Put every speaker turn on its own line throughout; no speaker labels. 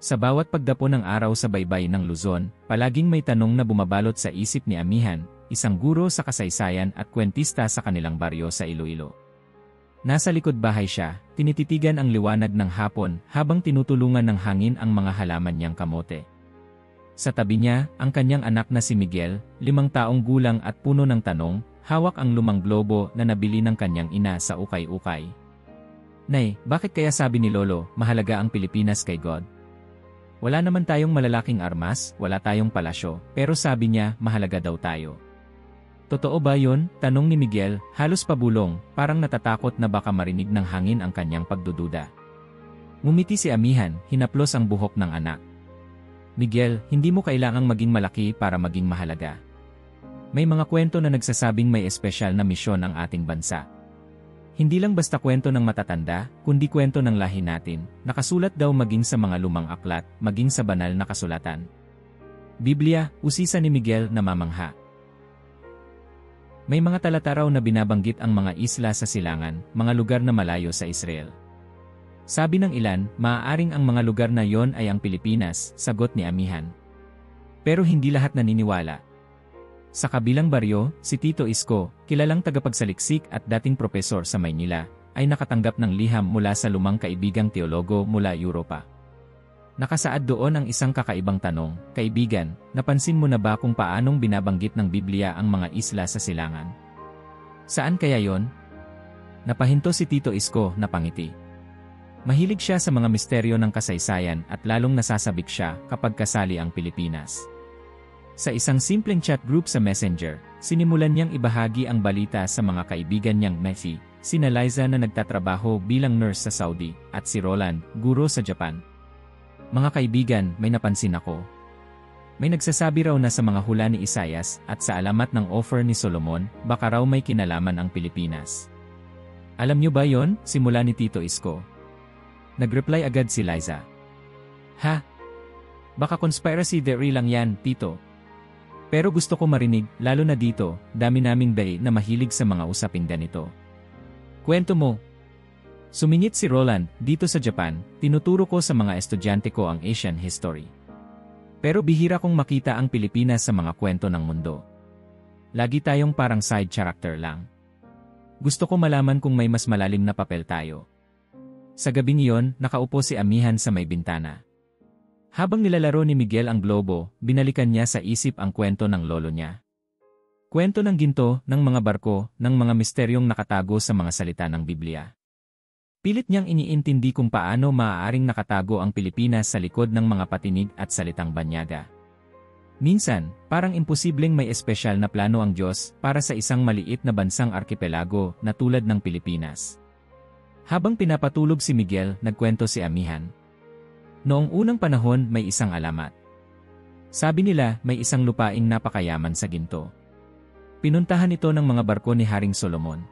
Sa bawat pagdapo ng araw sa baybay ng Luzon, palaging may tanong na bumabalot sa isip ni Amihan, isang guro sa kasaysayan at kwentista sa kanilang baryo sa Iloilo. Nasa likod bahay siya, tinititigan ang liwanag ng hapon habang tinutulungan ng hangin ang mga halaman niyang kamote. Sa tabi niya, ang kanyang anak na si Miguel, 5 taong gulang at puno ng tanong, hawak ang lumang globo na nabili ng kanyang ina sa ukay-ukay. Nay, bakit kaya sabi ni Lolo, mahalaga ang Pilipinas kay God? Wala naman tayong malalaking armas, wala tayong palasyo, pero sabi niya, mahalaga daw tayo. Totoo ba yun? Tanong ni Miguel, halos pabulong, parang natatakot na baka marinig ng hangin ang kanyang pagdududa. Ngumiti si Amihan, hinaplos ang buhok ng anak. Miguel, hindi mo kailangang maging malaki para maging mahalaga. May mga kwento na nagsasabing may espesyal na misyon ang ating bansa. Hindi lang basta kwento ng matatanda, kundi kwento ng lahi natin, nakasulat daw maging sa mga lumang aklat, maging sa banal na kasulatan. Biblia, usisa ni Miguel na mamangha. May mga talata raw na binabanggit ang mga isla sa silangan, mga lugar na malayo sa Israel. Sabi ng ilan, maaaring ang mga lugar na yon ay ang Pilipinas, sagot ni Amihan. Pero hindi lahat naniniwala. Sa kabilang baryo, si Tito Isko, kilalang tagapagsaliksik at dating propesor sa Maynila, ay nakatanggap ng liham mula sa lumang kaibigang teologo mula Europa. Nakasaad doon ang isang kakaibang tanong, kaibigan, napansin mo na ba kung paanong binabanggit ng Biblia ang mga isla sa silangan? Saan kaya yon? Napahinto si Tito Isko na pangiti. Mahilig siya sa mga misteryo ng kasaysayan at lalong nasasabik siya kapag kasali ang Pilipinas. Sa isang simpleng chat group sa Messenger, sinimulan niyang ibahagi ang balita sa mga kaibigan niyang Messi, sina Liza na nagtatrabaho bilang nurse sa Saudi, at si Roland, guro sa Japan. Mga kaibigan, may napansin ako. May nagsasabi raw na sa mga hula ni Isaias at sa alamat ng offer ni Solomon, baka raw may kinalaman ang Pilipinas. Alam niyo ba yon? Simula ni Tito Isko. Nagreply agad si Liza. Ha? Baka conspiracy theory lang yan, Tito. Pero gusto ko marinig, lalo na dito, dami naming bay na mahilig sa mga usaping ganito. Kwento mo. Sumingit si Roland, dito sa Japan, tinuturo ko sa mga estudyante ko ang Asian history. Pero bihira kong makita ang Pilipinas sa mga kwento ng mundo. Lagi tayong parang side character lang. Gusto ko malaman kung may mas malalim na papel tayo. Sa gabing iyon, nakaupo si Amihan sa may bintana. Habang nilalaro ni Miguel ang globo, binalikan niya sa isip ang kwento ng lolo niya. Kwento ng ginto, ng mga barko, ng mga misteryong nakatago sa mga salita ng Biblia. Pilit niyang iniintindi kung paano maaaring nakatago ang Pilipinas sa likod ng mga patinig at salitang banyaga. Minsan, parang imposibleng may espesyal na plano ang Diyos para sa isang maliit na bansang arkipelago na tulad ng Pilipinas. Habang pinapatulog si Miguel, nagkwento si Amihan. Noong unang panahon may isang alamat. Sabi nila may isang lupaing napakayaman sa ginto. Pinuntahan ito ng mga barko ni Haring Solomon.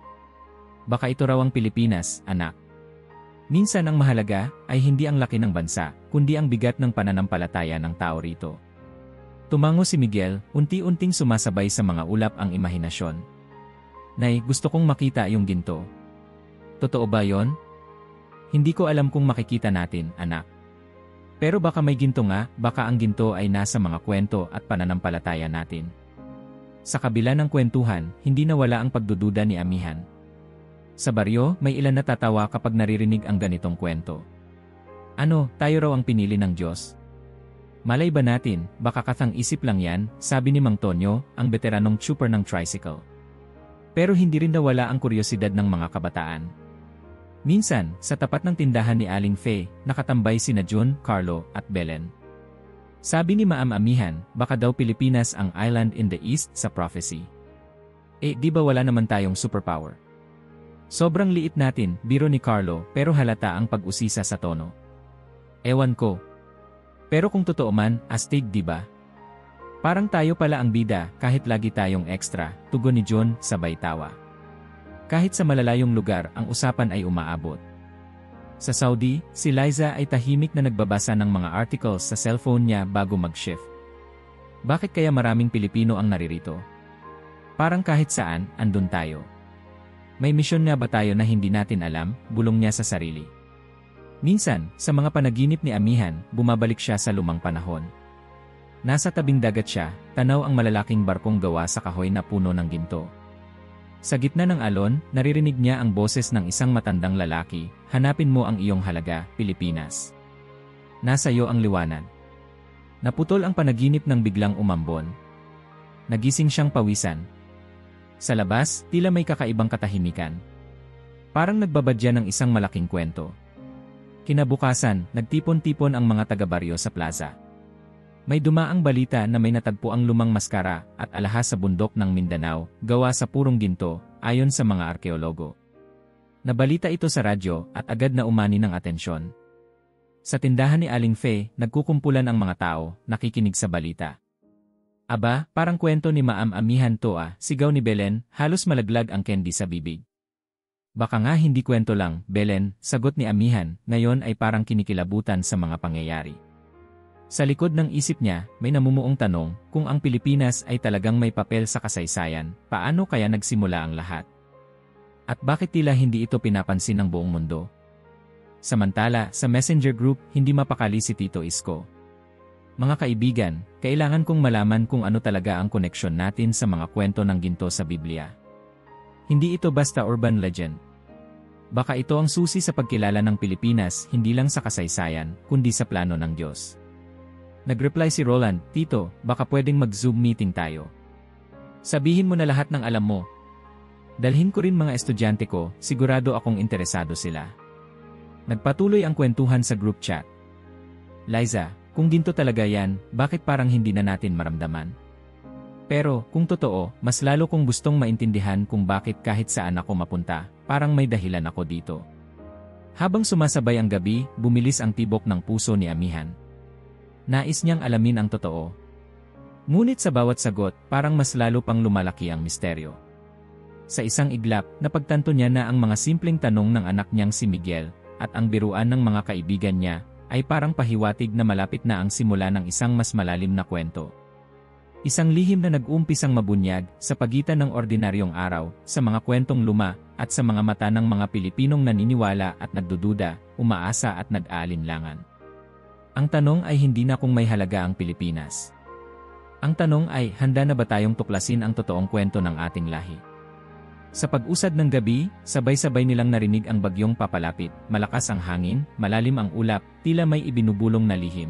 Baka ito raw ang Pilipinas, anak. Minsan ang mahalaga ay hindi ang laki ng bansa, kundi ang bigat ng pananampalataya ng tao rito. Tumango si Miguel, unti-unting sumasabay sa mga ulap ang imahinasyon. Nay, gusto kong makita yung ginto. Totoo ba yon? Hindi ko alam kung makikita natin, anak. Pero baka may ginto nga, baka ang ginto ay nasa mga kwento at pananampalataya natin. Sa kabila ng kwentuhan, hindi nawala ang pagdududa ni Amihan. Sa baryo, may ilan natatawa kapag naririnig ang ganitong kwento. Ano, tayo raw ang pinili ng Diyos? Malay ba natin, baka kathang-isip lang yan, sabi ni Mang Tonyo, ang veteranong trooper ng tricycle. Pero hindi rin nawala ang kuryosidad ng mga kabataan. Minsan, sa tapat ng tindahan ni Aling Faye, nakatambay sina June, Carlo, at Belen. Sabi ni Maam Amihan, baka daw Pilipinas ang island in the east sa prophecy. Di ba wala naman tayong superpower? Sobrang liit natin, biro ni Carlo, pero halata ang pag-usisa sa tono. Ewan ko. Pero kung totoo man, astig di ba? Parang tayo pala ang bida, kahit lagi tayong extra, tugon ni John, sabay tawa. Kahit sa malalayong lugar, ang usapan ay umaabot. Sa Saudi, si Liza ay tahimik na nagbabasa ng mga articles sa cellphone niya bago mag-shift. Bakit kaya maraming Pilipino ang naririto? Parang kahit saan, andun tayo. May misyon nga ba tayo na hindi natin alam, bulong niya sa sarili. Minsan, sa mga panaginip ni Amihan, bumabalik siya sa lumang panahon. Nasa tabing dagat siya, tanaw ang malalaking barkong gawa sa kahoy na puno ng ginto. Sa gitna ng alon, naririnig niya ang boses ng isang matandang lalaki, "Hanapin mo ang iyong halaga, Pilipinas. Nasa iyo ang liwanag." Naputol ang panaginip ng biglang umambon. Nagising siyang pawisan. Sa labas, tila may kakaibang katahimikan. Parang nagbabadya ng isang malaking kwento. Kinabukasan, nagtipon-tipon ang mga taga-baryo sa plaza. May dumaang balita na may natagpo ang lumang maskara at alahas sa bundok ng Mindanao, gawa sa purong ginto, ayon sa mga arkeologo. Nabalita ito sa radyo at agad na umani ng atensyon. Sa tindahan ni Aling Faye, nagkukumpulan ang mga tao, nakikinig sa balita. Aba, parang kwento ni Maam Amihan to ah, sigaw ni Belen, halos malaglag ang candy sa bibig. Baka nga hindi kwento lang, Belen, sagot ni Amihan, ngayon ay parang kinikilabutan sa mga pangyayari. Sa likod ng isip niya, may namumuong tanong, kung ang Pilipinas ay talagang may papel sa kasaysayan, paano kaya nagsimula ang lahat? At bakit tila hindi ito pinapansin ng buong mundo? Samantala, sa messenger group, hindi mapakali si Tito Isko. Mga kaibigan, kailangan kong malaman kung ano talaga ang koneksyon natin sa mga kwento ng ginto sa Biblia. Hindi ito basta urban legend. Baka ito ang susi sa pagkilala ng Pilipinas hindi lang sa kasaysayan, kundi sa plano ng Diyos. Nagreply si Roland, "Tito, baka pwedeng mag-Zoom meeting tayo. Sabihin mo na lahat ng alam mo. Dalhin ko rin mga estudyante ko, sigurado akong interesado sila." Nagpatuloy ang kwentuhan sa group chat. "Liza, kung ginto talaga yan, bakit parang hindi na natin maramdaman? Pero, kung totoo, mas lalo kong gustong maintindihan kung bakit kahit saan ako mapunta, parang may dahilan ako dito." Habang sumasabay ang gabi, bumilis ang tibok ng puso ni Amihan. Nais niyang alamin ang totoo. Ngunit sa bawat sagot, parang mas lalo pang lumalaki ang misteryo. Sa isang iglap, napagtanto niya na ang mga simpleng tanong ng anak niyang si Miguel, at ang biruan ng mga kaibigan niya, ay parang pahiwatig na malapit na ang simula ng isang mas malalim na kwento. Isang lihim na nag-umpisang mabunyag sa pagitan ng ordinaryong araw, sa mga kwentong luma, at sa mga mata ng mga Pilipinong naniniwala at nagdududa, umaasa at nag-aalinlangan. Ang tanong ay hindi na kung may halaga ang Pilipinas. Ang tanong ay, handa na ba tayong tuklasin ang totoong kwento ng ating lahi? Sa pag-usad ng gabi, sabay-sabay nilang narinig ang bagyong papalapit, malakas ang hangin, malalim ang ulap, tila may ibinubulong na lihim.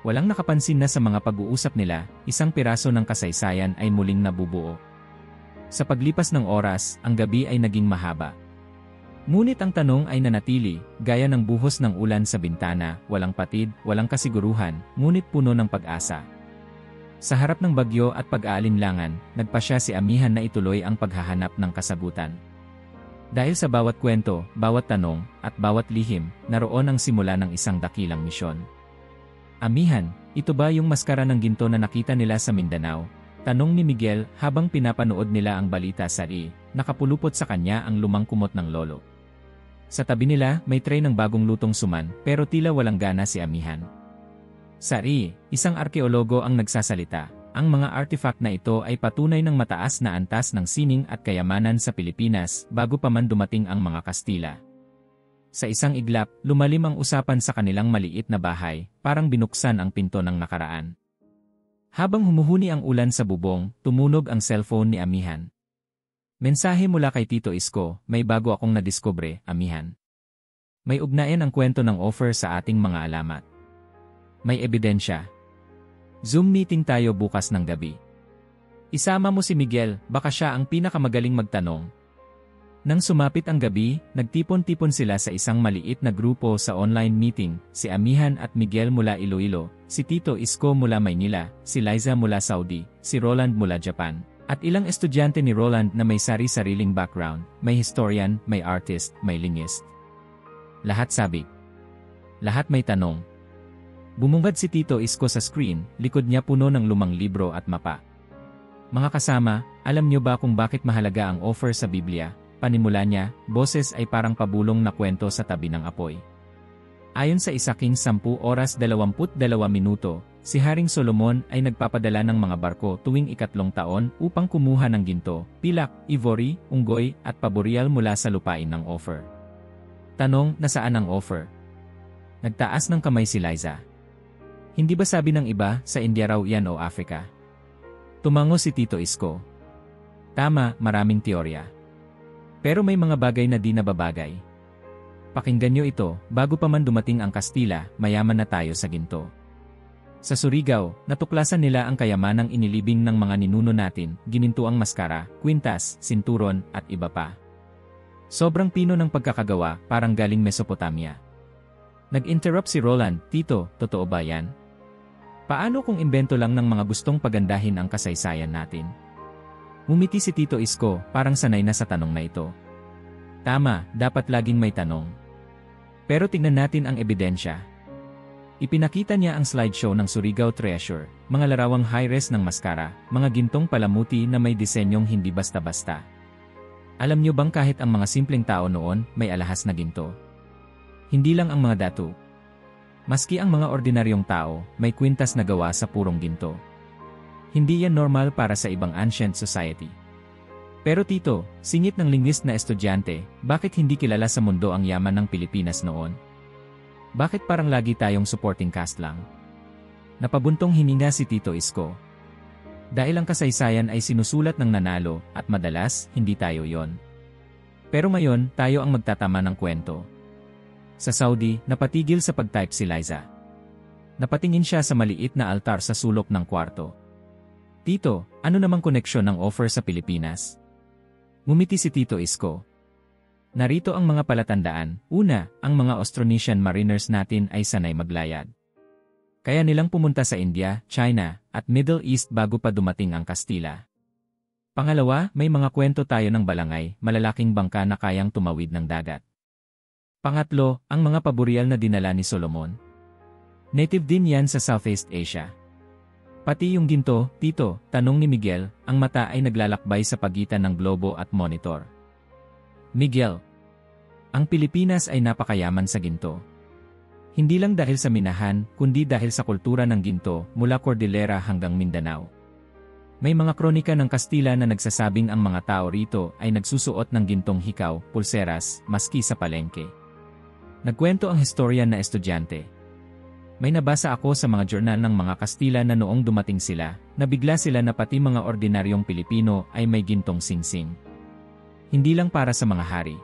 Walang nakapansin na sa mga pag-uusap nila, isang piraso ng kasaysayan ay muling nabubuo. Sa paglipas ng oras, ang gabi ay naging mahaba. Ngunit ang tanong ay nanatili, gaya ng buhos ng ulan sa bintana, walang patid, walang kasiguruhan, ngunit puno ng pag-asa. Sa harap ng bagyo at pag-aalinlangan, nagpasya si Amihan na ituloy ang paghahanap ng kasagutan. Dahil sa bawat kwento, bawat tanong, at bawat lihim, naroon ang simula ng isang dakilang misyon. "Amihan, ito ba yung maskara ng ginto na nakita nila sa Mindanao?" Tanong ni Miguel habang pinapanood nila ang balita sa RI, nakapulupot sa kanya ang lumang kumot ng lolo. Sa tabi nila, may tray ng bagong lutong suman, pero tila walang gana si Amihan. Sa RI, isang arkeologo ang nagsasalita, ang mga artifact na ito ay patunay ng mataas na antas ng sining at kayamanan sa Pilipinas bago pa man dumating ang mga Kastila. Sa isang iglap, lumalim ang usapan sa kanilang maliit na bahay, parang binuksan ang pinto ng nakaraan. Habang humuhuni ang ulan sa bubong, tumunog ang cellphone ni Amihan. "Mensahe mula kay Tito Isko, may bago akong nadiskubre, Amihan. May ugnayan ang kwento ng offer sa ating mga alamat. May ebidensya. Zoom meeting tayo bukas ng gabi. Isama mo si Miguel, baka siya ang pinakamagaling magtanong." Nang sumapit ang gabi, nagtipon-tipon sila sa isang maliit na grupo sa online meeting, si Amihan at Miguel mula Iloilo, si Tito Isko mula Maynila, si Liza mula Saudi, si Roland mula Japan, at ilang estudyante ni Roland na may sari-sariling background, may historian, may artist, may linguist. Lahat sabik. Lahat may tanong. Bumungad si Tito Isko sa screen, likod niya puno ng lumang libro at mapa. "Mga kasama, alam niyo ba kung bakit mahalaga ang offer sa Biblia?" Panimula niya, boses ay parang pabulong na kwento sa tabi ng apoy. Ayon sa 10:22 si Haring Solomon ay nagpapadala ng mga barko tuwing ikatlong taon upang kumuha ng ginto, pilak, ivory, unggoy, at paboreal mula sa lupain ng offer. Tanong, nasaan ang offer? Nagtaas ng kamay si Liza. Hindi ba sabi ng iba, sa India raw yan o Africa? Tumango si Tito Isko. Tama, maraming teorya. Pero may mga bagay na di nababagay. Pakinggan nyo ito, bago pa man dumating ang Kastila, mayaman na tayo sa ginto. Sa Surigao, natuklasan nila ang kayamanang inilibing ng mga ninuno natin, ginintuang maskara, kwintas, sinturon, at iba pa. Sobrang pino ng pagkakagawa, parang galing Mesopotamia. Nag-interrupt si Roland, Tito, totoo ba yan? Paano kung imbento lang ng mga gustong pagandahin ang kasaysayan natin? Ngumiti si Tito Isko, parang sanay na sa tanong na ito. Tama, dapat laging may tanong. Pero tingnan natin ang ebidensya. Ipinakita niya ang slideshow ng Surigao Treasure, mga larawang high-res ng maskara, mga gintong palamuti na may disenyong hindi basta-basta. Alam niyo bang kahit ang mga simpleng tao noon, may alahas na ginto? Hindi lang ang mga datu. Maski ang mga ordinaryong tao, may kwintas na gawa sa purong ginto. Hindi yan normal para sa ibang ancient society. Pero Tito, singit ng linguist na estudyante, bakit hindi kilala sa mundo ang yaman ng Pilipinas noon? Bakit parang lagi tayong supporting cast lang? Napabuntong hininga si Tito Isko. Dahil ang kasaysayan ay sinusulat ng nanalo, at madalas, hindi tayo yon. Pero ngayon, tayo ang magtatama ng kwento. Sa Saudi, napatigil sa pag-type si Liza. Napatingin siya sa maliit na altar sa sulok ng kwarto. Tito, ano namang koneksyon ng offer sa Pilipinas? Ngumiti si Tito Isko. Narito ang mga palatandaan. Una, ang mga Austronesian mariners natin ay sanay maglayad. Kaya nilang pumunta sa India, China, at Middle East bago pa dumating ang Kastila. Pangalawa, may mga kwento tayo ng balangay, malalaking bangka na kayang tumawid ng dagat. Pangatlo, ang mga paboreal na dinala ni Solomon. Native din yan sa Southeast Asia. Pati yung ginto, Tito, tanong ni Miguel, ang mata ay naglalakbay sa pagitan ng globo at monitor. Miguel, ang Pilipinas ay napakayaman sa ginto. Hindi lang dahil sa minahan, kundi dahil sa kultura ng ginto mula Cordillera hanggang Mindanao. May mga kronika ng Kastila na nagsasabing ang mga tao rito ay nagsusuot ng gintong hikaw, pulseras, maski sa palengke. Nagkwento ang historian na estudyante. May nabasa ako sa mga journal ng mga Kastila na noong dumating sila, nabigla sila na pati mga ordinaryong Pilipino ay may gintong singsing. Hindi lang para sa mga hari.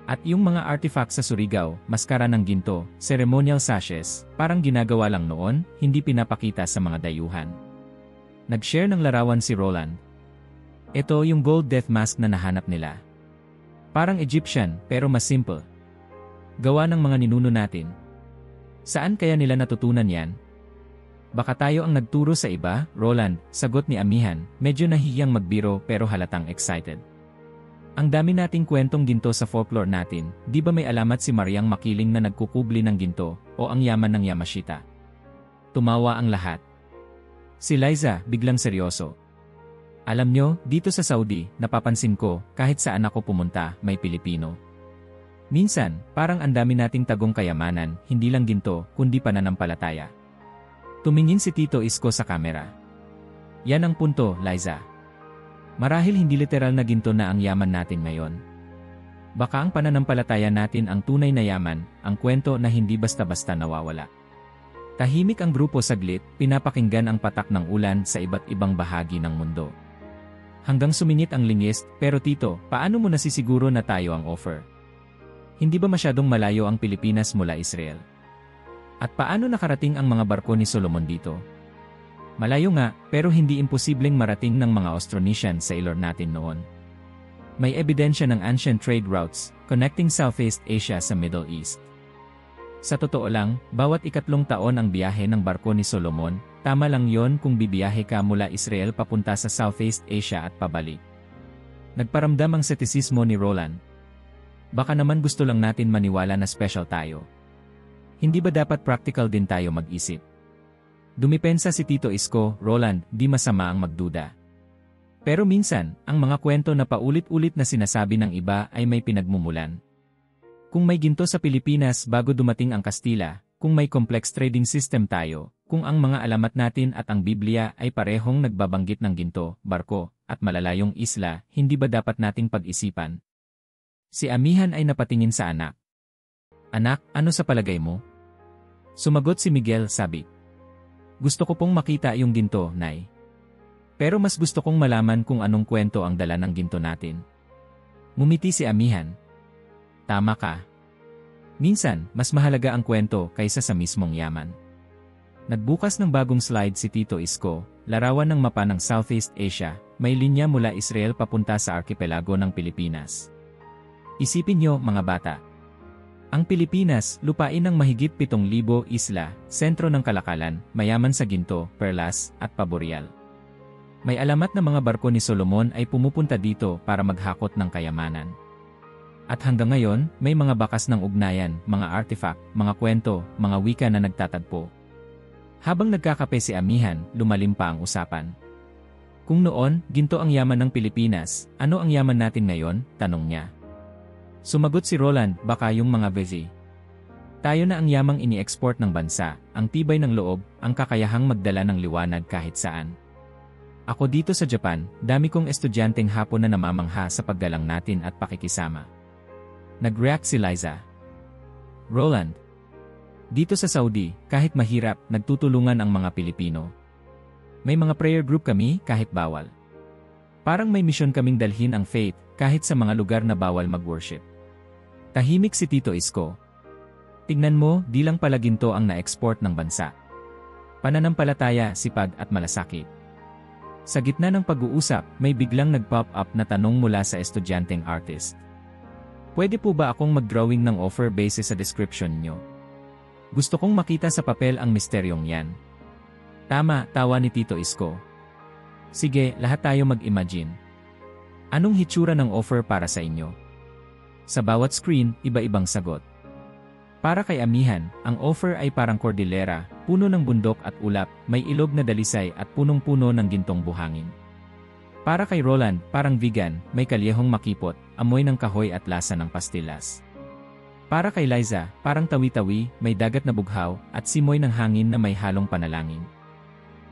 At yung mga artifact sa Surigao, maskara ng ginto, ceremonial sashes, parang ginagawa lang noon, hindi pinapakita sa mga dayuhan. Nag-share ng larawan si Roland. Ito yung gold death mask na nahanap nila. Parang Egyptian, pero mas simple. Gawa ng mga ninuno natin. Saan kaya nila natutunan yan? Baka tayo ang nagturo sa iba, Roland, sagot ni Amihan, medyo nahihiyang magbiro pero halatang excited. Ang dami nating kwentong ginto sa folklore natin, di ba may alamat si Mariang Makiling na nagkukubli ng ginto, o ang yaman ng Yamashita? Tumawa ang lahat. Si Liza, biglang seryoso. Alam nyo, dito sa Saudi, napapansin ko, kahit saan ako pumunta, may Pilipino. Minsan, parang ang dami nating tagong kayamanan, hindi lang ginto, kundi pananampalataya. Tumingin si Tito Isko sa kamera. Yan ang punto, Liza. Marahil hindi literal na ginto na ang yaman natin ngayon. Baka ang pananampalataya natin ang tunay na yaman, ang kwento na hindi basta-basta nawawala. Tahimik ang grupo saglit, pinapakinggan ang patak ng ulan sa iba't ibang bahagi ng mundo. Hanggang suminit ang lingist, pero Tito, paano mo nasisiguro na tayo ang offer? Hindi ba masyadong malayo ang Pilipinas mula Israel? At paano nakarating ang mga barko ni Solomon dito? Malayo nga, pero hindi imposibleng marating ng mga Austronesian sa ilor natin noon. May ebidensya ng ancient trade routes, connecting Southeast Asia sa Middle East. Sa totoo lang, bawat ikatlong taon ang biyahe ng barko ni Solomon, tama lang yon kung bibiyahe ka mula Israel papunta sa Southeast Asia at pabalik. Nagparamdam ang setisismo ni Roland. Baka naman gusto lang natin maniwala na special tayo. Hindi ba dapat practical din tayo mag-isip? Dumipensa si Tito Isko, Roland, di masama ang magduda. Pero minsan, ang mga kwento na paulit-ulit na sinasabi ng iba ay may pinagmumulan. Kung may ginto sa Pilipinas bago dumating ang Kastila, kung may complex trading system tayo, kung ang mga alamat natin at ang Biblia ay parehong nagbabanggit ng ginto, barko, at malalayong isla, hindi ba dapat nating pag-isipan? Si Amihan ay napatingin sa anak. Anak, ano sa palagay mo? Sumagot si Miguel, sabi. Gusto ko pong makita yung ginto, Nay. Pero mas gusto kong malaman kung anong kwento ang dala ng ginto natin. Ngumiti si Amihan. Tama ka. Minsan, mas mahalaga ang kwento kaysa sa mismong yaman. Nagbukas ng bagong slide si Tito Isko, larawan ng mapa ng Southeast Asia, may linya mula Israel papunta sa arkipelago ng Pilipinas. Isipin nyo, mga bata. Ang Pilipinas, lupain ng mahigit 7,000 isla, sentro ng kalakalan, mayaman sa ginto, perlas, at paboreal. May alamat na mga barko ni Solomon ay pumupunta dito para maghakot ng kayamanan. At hanggang ngayon, may mga bakas ng ugnayan, mga artifact, mga kwento, mga wika na nagtatagpo. Habang nagkakape si Amihan, lumalim pa ang usapan. Kung noon, ginto ang yaman ng Pilipinas, ano ang yaman natin ngayon? Tanong niya. Sumagot si Roland, baka yung mga vezi. Tayo na ang yamang ini-export ng bansa, ang tibay ng loob, ang kakayahang magdala ng liwanag kahit saan. Ako dito sa Japan, dami kong estudyanteng Hapon na namamangha sa paggalang natin at pakikisama. Nag-react si Liza. Roland. Dito sa Saudi, kahit mahirap, nagtutulungan ang mga Pilipino. May mga prayer group kami kahit bawal. Parang may misyon kaming dalhin ang faith kahit sa mga lugar na bawal mag-worship. Tahimik si Tito Isko. Tignan mo, di lang pala ginto ang na-export ng bansa. Pananampalataya, sipag at malasakit. Sa gitna ng pag-uusap, may biglang nag-pop up na tanong mula sa estudyanteng artist. Pwede po ba akong mag-drawing ng offer base sa description nyo? Gusto kong makita sa papel ang misteryong yan. Tama, tawa ni Tito Isko. Sige, lahat tayo mag-imagine. Anong hitsura ng offer para sa inyo? Sa bawat screen, iba-ibang sagot. Para kay Amihan, ang offer ay parang kordilera, puno ng bundok at ulap, may ilog na dalisay at punong-puno ng gintong buhangin. Para kay Roland, parang vegan, may kalyehong makipot, amoy ng kahoy at lasa ng pastillas. Para kay Liza, parang tawi-tawi, may dagat na bughaw, at simoy ng hangin na may halong panalangin.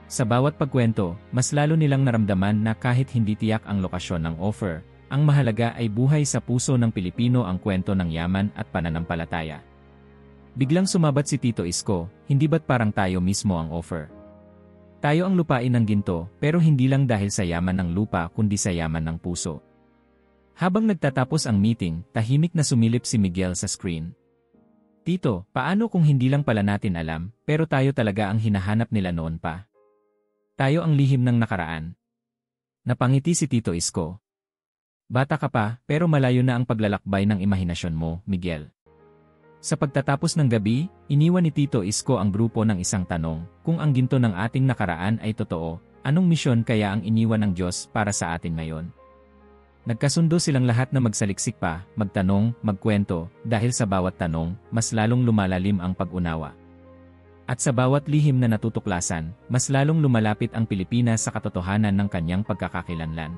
Sa bawat pagkwento, mas lalo nilang naramdaman na kahit hindi tiyak ang lokasyon ng offer, ang mahalaga ay buhay sa puso ng Pilipino ang kwento ng yaman at pananampalataya. Biglang sumabat si Tito Isko, hindi ba't parang tayo mismo ang offer? Tayo ang lupain ng ginto, pero hindi lang dahil sa yaman ng lupa kundi sa yaman ng puso. Habang nagtatapos ang meeting, tahimik na sumilip si Miguel sa screen. Tito, paano kung hindi lang pala natin alam, pero tayo talaga ang hinahanap nila noon pa? Tayo ang lihim ng nakaraan. Napangiti si Tito Isko. Bata ka pa, pero malayo na ang paglalakbay ng imahinasyon mo, Miguel. Sa pagtatapos ng gabi, iniwan ni Tito Isko ang grupo ng isang tanong, kung ang ginto ng ating nakaraan ay totoo, anong misyon kaya ang iniwan ng Diyos para sa atin ngayon? Nagkasundo silang lahat na magsaliksik pa, magtanong, magkwento, dahil sa bawat tanong, mas lalong lumalalim ang pag-unawa. At sa bawat lihim na natutuklasan, mas lalong lumalapit ang Pilipinas sa katotohanan ng kanyang pagkakakilanlan.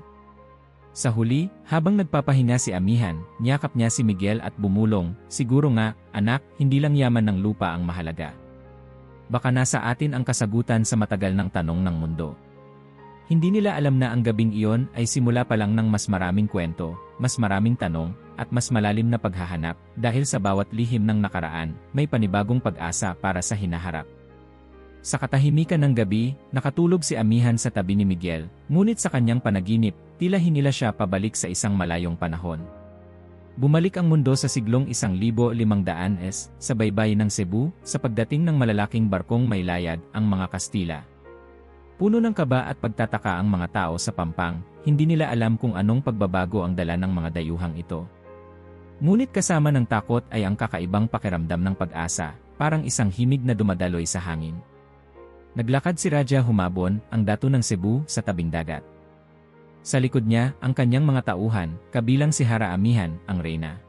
Sa huli, habang nagpapahinga si Amihan, niyakap niya si Miguel at bumulong, siguro nga, anak, hindi lang yaman ng lupa ang mahalaga. Baka nasa atin ang kasagutan sa matagal ng tanong ng mundo. Hindi nila alam na ang gabing iyon ay simula pa lang ng mas maraming kwento, mas maraming tanong, at mas malalim na paghahanap, dahil sa bawat lihim ng nakaraan, may panibagong pag-asa para sa hinaharap. Sa katahimikan ng gabi, nakatulog si Amihan sa tabi ni Miguel, ngunit sa kanyang panaginip, tila hinila siya pabalik sa isang malayong panahon. Bumalik ang mundo sa siglong 1500s, sa baybay ng Cebu, sa pagdating ng malalaking barkong may layad, ang mga Kastila. Puno ng kaba at pagtataka ang mga tao sa Pampang, hindi nila alam kung anong pagbabago ang dala ng mga dayuhang ito. Ngunit kasama ng takot ay ang kakaibang pakiramdam ng pag-asa, parang isang himig na dumadaloy sa hangin. Naglakad si Raja Humabon, ang dato ng Cebu, sa tabing dagat. Sa likod niya, ang kanyang mga tauhan, kabilang si Hara Amihan, ang reyna.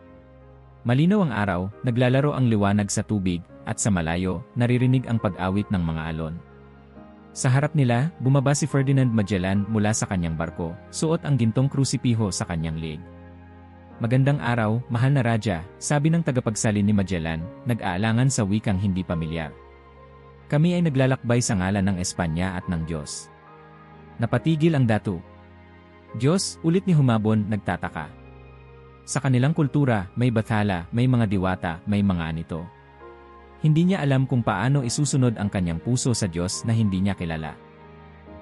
Malinaw ang araw, naglalaro ang liwanag sa tubig, at sa malayo, naririnig ang pag-awit ng mga alon. Sa harap nila, bumaba si Ferdinand Magellan mula sa kanyang barko, suot ang gintong krusipiho sa kanyang leeg. Magandang araw, mahal na Raja, sabi ng tagapagsalin ni Magellan, nag-aalangan sa wikang hindi pamilyar. Kami ay naglalakbay sa ngalan ng Espanya at ng Diyos. Napatigil ang datu. Diyos, ulit ni Humabon, nagtataka. Sa kanilang kultura, may bathala, may mga diwata, may mga anito. hindi niya alam kung paano isusunod ang kanyang puso sa Diyos na hindi niya kilala.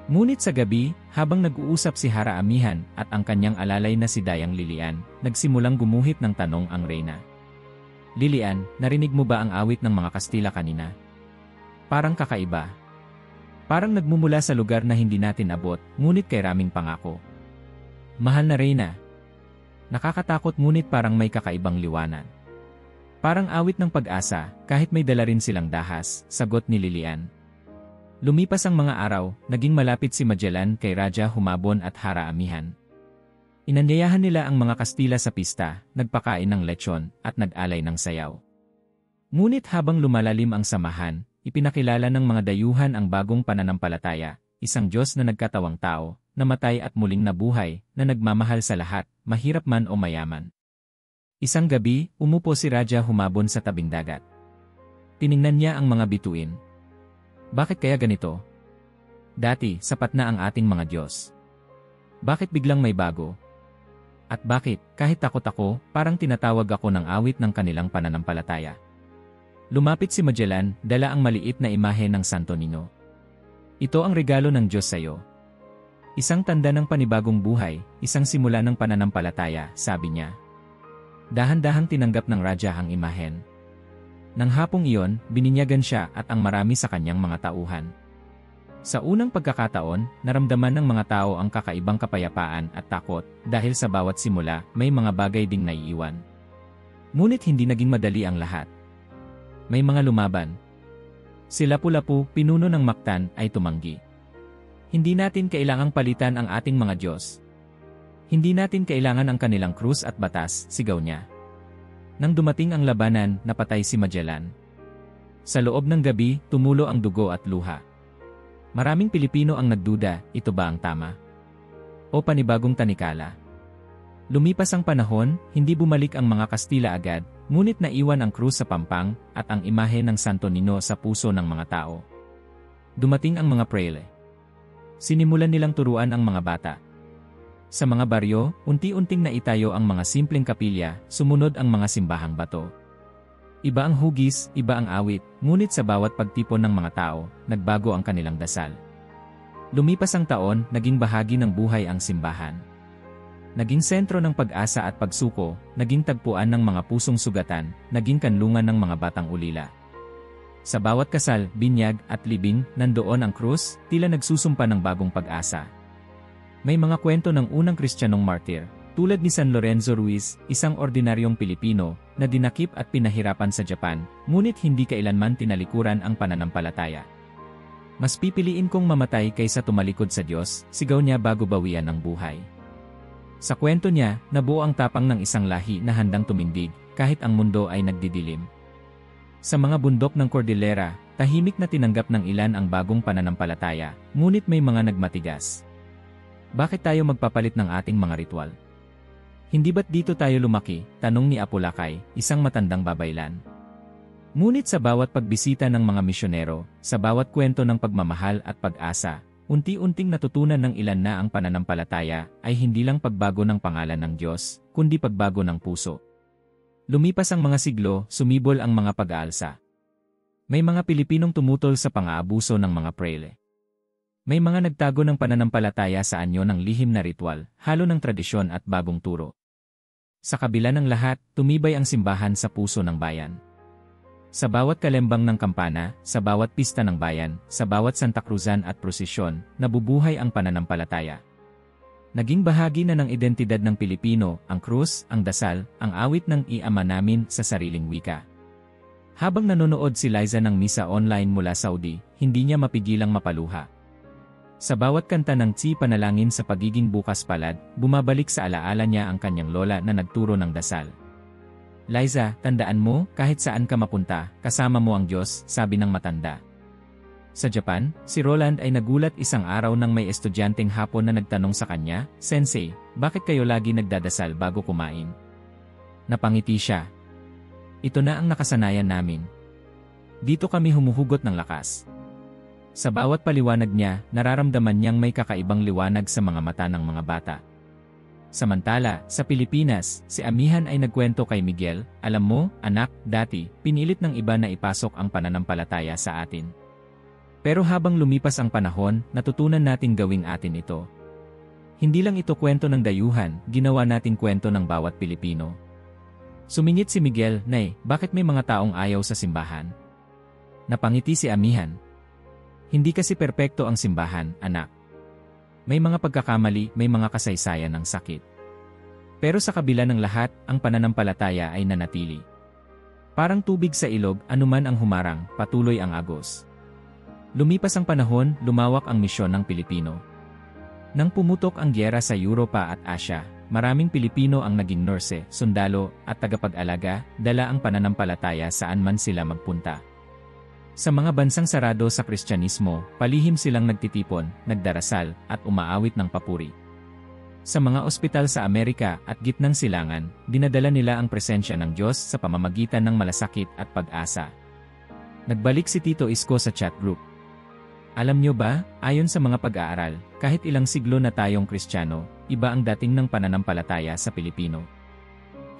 Ngunit sa gabi, habang nag-uusap si Hara Amihan at ang kanyang alalay na si Dayang Lilian, nagsimulang gumuhit ng tanong ang reyna. Lilian, narinig mo ba ang awit ng mga Kastila kanina? Parang kakaiba. Parang nagmumula sa lugar na hindi natin abot, ngunit kay raming pangako. Mahal na reyna. Nakakatakot ngunit parang may kakaibang liwanag. Parang awit ng pag-asa, kahit may dala rin silang dahas, sagot ni Lilian. Lumipas ang mga araw, naging malapit si Magellan kay Raja Humabon at Hara Amihan. Inanyayahan nila ang mga Kastila sa pista, nagpakain ng lechon, at nag-alay ng sayaw. Ngunit habang lumalalim ang samahan, ipinakilala ng mga dayuhan ang bagong pananampalataya, isang Diyos na nagkatawang tao, namatay at muling nabuhay, na nagmamahal sa lahat, mahirap man o mayaman. Isang gabi, umupo si Raja Humabon sa tabing dagat. Tiningnan niya ang mga bituin. Bakit kaya ganito? Dati, sapat na ang ating mga Diyos. Bakit biglang may bago? At bakit, kahit takot ako, parang tinatawag ako ng awit ng kanilang pananampalataya? Lumapit si Magellan, dala ang maliit na imahe ng Santo Niño. Ito ang regalo ng Diyos sa iyo. Isang tanda ng panibagong buhay, isang simula ng pananampalataya, sabi niya. Dahan-dahang tinanggap ng Raja ang imahen. Nang hapong iyon, bininyagan siya at ang marami sa kanyang mga tauhan. Sa unang pagkakataon, naramdaman ng mga tao ang kakaibang kapayapaan at takot dahil sa bawat simula may mga bagay ding naiiwan. Ngunit hindi naging madali ang lahat. May mga lumaban. Si Lapu-Lapu, pinuno ng Mactan, ay tumanggi. Hindi natin kailangang palitan ang ating mga Diyos. Hindi natin kailangan ang kanilang krus at batas, sigaw niya. Nang dumating ang labanan, napatay si Magellan. Sa loob ng gabi, tumulo ang dugo at luha. Maraming Pilipino ang nagduda, ito ba ang tama? O panibagong tanikala? Lumipas ang panahon, hindi bumalik ang mga Kastila agad, ngunit naiwan ang krus sa pampang at ang imahe ng Santo Niño sa puso ng mga tao. Dumating ang mga praile. Sinimulan nilang turuan ang mga bata. Sa mga baryo, unti-unting naitayo ang mga simpleng kapilya, sumunod ang mga simbahang bato. Iba ang hugis, iba ang awit, ngunit sa bawat pagtipon ng mga tao, nagbago ang kanilang dasal. Lumipas ang taon, naging bahagi ng buhay ang simbahan. Naging sentro ng pag-asa at pagsuko, naging tagpuan ng mga pusong sugatan, naging kanlungan ng mga batang ulila. Sa bawat kasal, binyag at libing, nandoon ang krus, tila nagsusumpa ng bagong pag-asa. May mga kwento ng unang Kristiyanong martir, tulad ni San Lorenzo Ruiz, isang ordinaryong Pilipino, na dinakip at pinahirapan sa Japan, ngunit hindi kailanman tinalikuran ang pananampalataya. Mas pipiliin kong mamatay kaysa tumalikod sa Diyos, sigaw niya bago bawian ng buhay. Sa kwento niya, nabuo ang tapang ng isang lahi na handang tumindig, kahit ang mundo ay nagdidilim. Sa mga bundok ng Cordillera, tahimik na tinanggap ng ilan ang bagong pananampalataya, ngunit may mga nagmatigas. Bakit tayo magpapalit ng ating mga ritual? Hindi ba't dito tayo lumaki? Tanong ni Apulakay, isang matandang babaylan. Ngunit sa bawat pagbisita ng mga misyonero, sa bawat kwento ng pagmamahal at pag-asa, unti-unting natutunan ng ilan na ang pananampalataya ay hindi lang pagbago ng pangalan ng Diyos, kundi pagbago ng puso. Lumipas ang mga siglo, sumibol ang mga pag-aalsa. May mga Pilipinong tumutol sa pang-aabuso ng mga praile. May mga nagtago ng pananampalataya sa anyo ng lihim na ritual, halo ng tradisyon at bagong turo. Sa kabila ng lahat, tumibay ang simbahan sa puso ng bayan. Sa bawat kalembang ng kampana, sa bawat pista ng bayan, sa bawat Santa Cruzan at prosesyon, nabubuhay ang pananampalataya. Naging bahagi na ng identidad ng Pilipino, ang krus, ang dasal, ang awit ng i-ama namin sa sariling wika. Habang nanonood si Liza ng misa online mula Saudi, hindi niya mapigilang mapaluha. Sa bawat kanta ng Tsi Panalangin sa pagiging bukas palad, bumabalik sa alaala niya ang kanyang lola na nagturo ng dasal. Liza, tandaan mo, kahit saan ka mapunta, kasama mo ang Diyos, sabi ng matanda. Sa Japan, si Roland ay nagulat isang araw nang may estudyanteng Hapon na nagtanong sa kanya, Sensei, bakit kayo lagi nagdadasal bago kumain? Napangiti siya. Ito na ang nakasanayan namin. Dito kami humuhugot ng lakas. Sa bawat paliwanag niya, nararamdaman niyang may kakaibang liwanag sa mga mata ng mga bata. Samantala, sa Pilipinas, si Amihan ay nagkwento kay Miguel, "Alam mo, anak, dati, pinilit ng iba na ipasok ang pananampalataya sa atin. Pero habang lumipas ang panahon, natutunan nating gawing atin ito. Hindi lang ito kwento ng dayuhan, ginawa nating kwento ng bawat Pilipino." Sumingit si Miguel, "Nay, bakit may mga taong ayaw sa simbahan?" Napangiti si Amihan. "Hindi kasi perpekto ang simbahan, anak. May mga pagkakamali, may mga kasaysayan ng sakit. Pero sa kabila ng lahat, ang pananampalataya ay nanatili. Parang tubig sa ilog, anuman ang humarang, patuloy ang agos." Lumipas ang panahon, lumawak ang misyon ng Pilipino. Nang pumutok ang gyera sa Europa at Asia, maraming Pilipino ang naging nurse, sundalo, at tagapag-alaga, dala ang pananampalataya saan man sila magpunta. Sa mga bansang sarado sa Kristyanismo, palihim silang nagtitipon, nagdarasal, at umaawit ng papuri. Sa mga ospital sa Amerika at gitnang silangan, dinadala nila ang presensya ng Diyos sa pamamagitan ng malasakit at pag-asa. Nagbalik si Tito Isko sa chat group. "Alam nyo ba, ayon sa mga pag-aaral, kahit ilang siglo na tayong Kristiyano, iba ang dating ng pananampalataya sa Pilipino.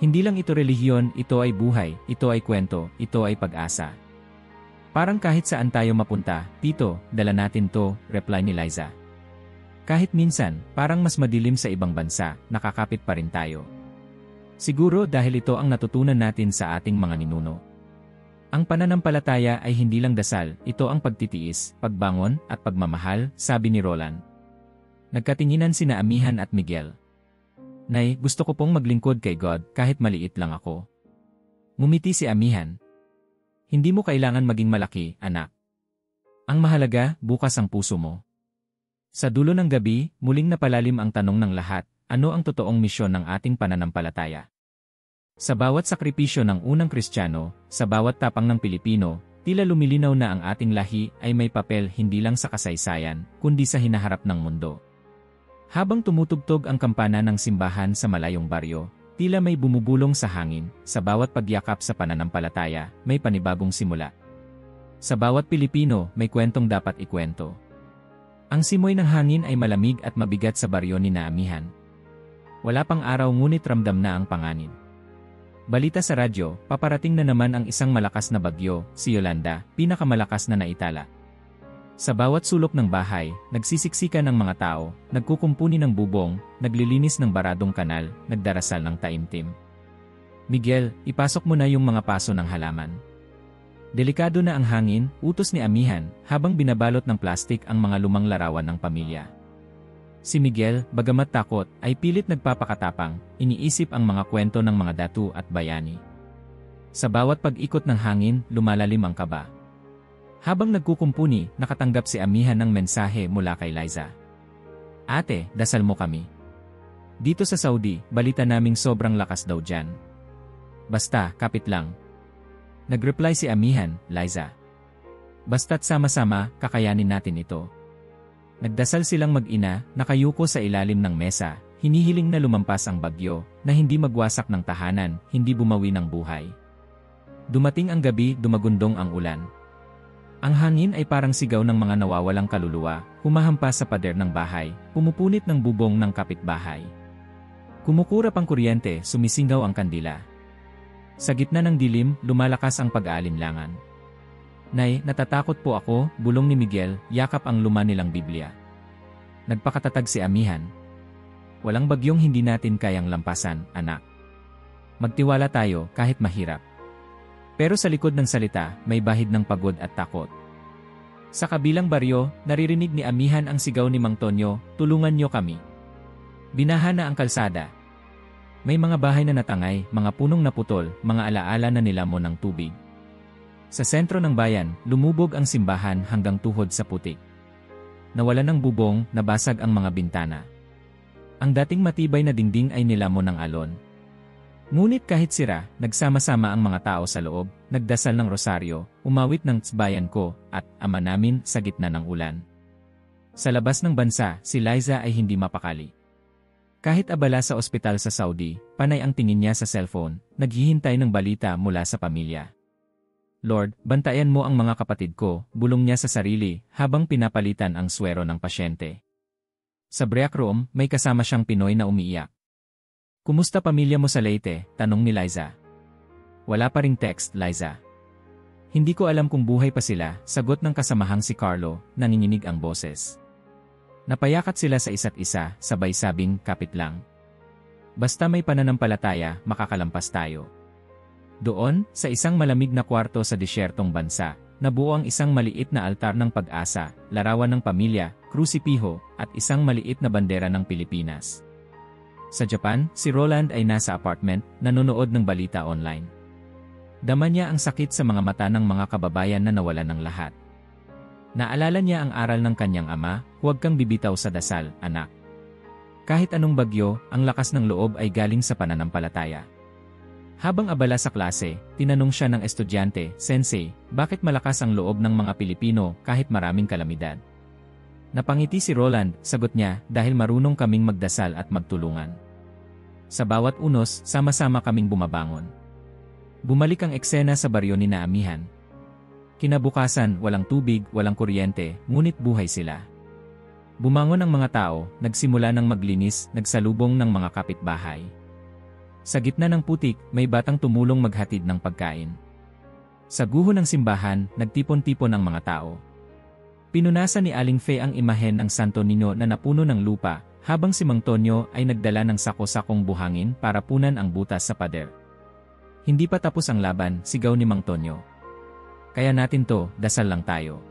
Hindi lang ito relihiyon, ito ay buhay, ito ay kwento, ito ay pag-asa. Parang kahit saan tayo mapunta, Tito, dala natin to," reply ni Liza. "Kahit minsan, parang mas madilim sa ibang bansa, nakakapit pa rin tayo. Siguro dahil ito ang natutunan natin sa ating mga ninuno. Ang pananampalataya ay hindi lang dasal, ito ang pagtitiis, pagbangon, at pagmamahal," sabi ni Roland. Nagkatinginan sina Amihan at Miguel. "Nay, gusto ko pong maglingkod kay God kahit maliit lang ako." Ngumiti si Amihan. "Hindi mo kailangan maging malaki, anak. Ang mahalaga, bukas ang puso mo." Sa dulo ng gabi, muling napalalim ang tanong ng lahat, ano ang totoong misyon ng ating pananampalataya? Sa bawat sakripisyo ng unang Kristiyano, sa bawat tapang ng Pilipino, tila lumilinaw na ang ating lahi ay may papel hindi lang sa kasaysayan, kundi sa hinaharap ng mundo. Habang tumutugtog ang kampana ng simbahan sa malayong baryo, tila may bumubulong sa hangin, sa bawat pagyakap sa pananampalataya, may panibagong simula. Sa bawat Pilipino, may kwentong dapat ikwento. Ang simoy ng hangin ay malamig at mabigat sa baryo ni Amihan. Wala pang araw ngunit ramdam na ang panganib. Balita sa radyo, paparating na naman ang isang malakas na bagyo, si Yolanda, pinakamalakas na naitala. Sa bawat sulok ng bahay, nagsisiksikan ng mga tao, nagkukumpuni ng bubong, naglilinis ng baradong kanal, nagdarasal ng taimtim. "Miguel, ipasok mo na yung mga paso ng halaman." Delikado na ang hangin, utos ni Amihan, habang binabalot ng plastik ang mga lumang larawan ng pamilya. Si Miguel, bagamat takot, ay pilit nagpapakatapang, iniisip ang mga kwento ng mga datu at bayani. Sa bawat pag-ikot ng hangin, lumalalim ang kaba. Habang nagkukumpuni, nakatanggap si Amihan ng mensahe mula kay Liza. "Ate, dasal mo kami. Dito sa Saudi, balita naming sobrang lakas daw dyan. Basta, kapit lang." Nagreply si Amihan, "Liza. Basta't sama-sama, kakayanin natin ito." Nagdasal silang mag-ina, nakayuko sa ilalim ng mesa, hinihiling na lumampas ang bagyo, na hindi magwasak ng tahanan, hindi bumawi ng buhay. Dumating ang gabi, dumagundong ang ulan. Ang hangin ay parang sigaw ng mga nawawalang kaluluwa, humahampas sa pader ng bahay, pumupunit ng bubong ng kapitbahay. Kumukurap ang kuryente, sumisingaw ang kandila. Sa gitna ng dilim, lumalakas ang pag-aalinlangan. "Nay, natatakot po ako," bulong ni Miguel, yakap ang luma nilang Biblia. Nagpakatatag si Amihan. "Walang bagyong hindi natin kayang lampasan, anak. Magtiwala tayo kahit mahirap." Pero sa likod ng salita, may bahid ng pagod at takot. Sa kabilang baryo, naririnig ni Amihan ang sigaw ni Mang Tonyo, "Tulungan nyo kami." Binaha na ang kalsada. May mga bahay na natangay, mga punong naputol, mga alaala na nilamon ng tubig. Sa sentro ng bayan, lumubog ang simbahan hanggang tuhod sa putik. Nawalan ng bubong, nabasag ang mga bintana. Ang dating matibay na dingding ay nilamon ng alon. Ngunit kahit sira, nagsama-sama ang mga tao sa loob, nagdasal ng rosaryo, umawit ng "Bayan ko" at "Ama namin" sa gitna ng ulan. Sa labas ng bansa, si Liza ay hindi mapakali. Kahit abala sa ospital sa Saudi, panay ang tingin niya sa cellphone, naghihintay ng balita mula sa pamilya. "Lord, bantayan mo ang mga kapatid ko," bulong niya sa sarili, habang pinapalitan ang swero ng pasyente. Sa break room, may kasama siyang Pinoy na umiiyak. Kumusta pamilya mo sa Leyte? Tanong ni Liza. Wala pa ring text, Liza. Hindi ko alam kung buhay pa sila, sagot ng kasamahang si Carlo, nanginginig ang boses. Napayakat sila sa isa't isa, sabay sabing, kapit lang. Basta may pananampalataya, makakalampas tayo. Doon, sa isang malamig na kwarto sa disyertong bansa, nabuo ang isang maliit na altar ng pag-asa, larawan ng pamilya, krusipiho, at isang maliit na bandera ng Pilipinas. Sa Japan, si Roland ay nasa apartment, nanonood ng balita online. Dama niya ang sakit sa mga mata ng mga kababayan na nawalan ng lahat. Naalala niya ang aral ng kanyang ama, huwag kang bibitaw sa dasal, anak. Kahit anong bagyo, ang lakas ng loob ay galing sa pananampalataya. Habang abala sa klase, tinanong siya ng estudyante, Sensei, bakit malakas ang loob ng mga Pilipino kahit maraming kalamidad? Napangiti si Roland, sagot niya, dahil marunong kaming magdasal at magtulungan. Sa bawat unos, sama-sama kaming bumabangon. Bumalik ang eksena sa baryo ni Amihan. Kinabukasan, walang tubig, walang kuryente, ngunit buhay sila. Bumangon ang mga tao, nagsimula ng maglinis, nagsalubong ng mga kapitbahay. Sa gitna ng putik, may batang tumulong maghatid ng pagkain. Sa guho ng simbahan, nagtipon-tipon ang mga tao. Pinunasan ni Aling Fe ang imahen ng Santo Niño na napuno ng lupa, habang si Mang Tonyo ay nagdala ng sako-sakong buhangin para punan ang butas sa pader. Hindi pa tapos ang laban, sigaw ni Mang Tonyo. Kaya natin to, dasal lang tayo.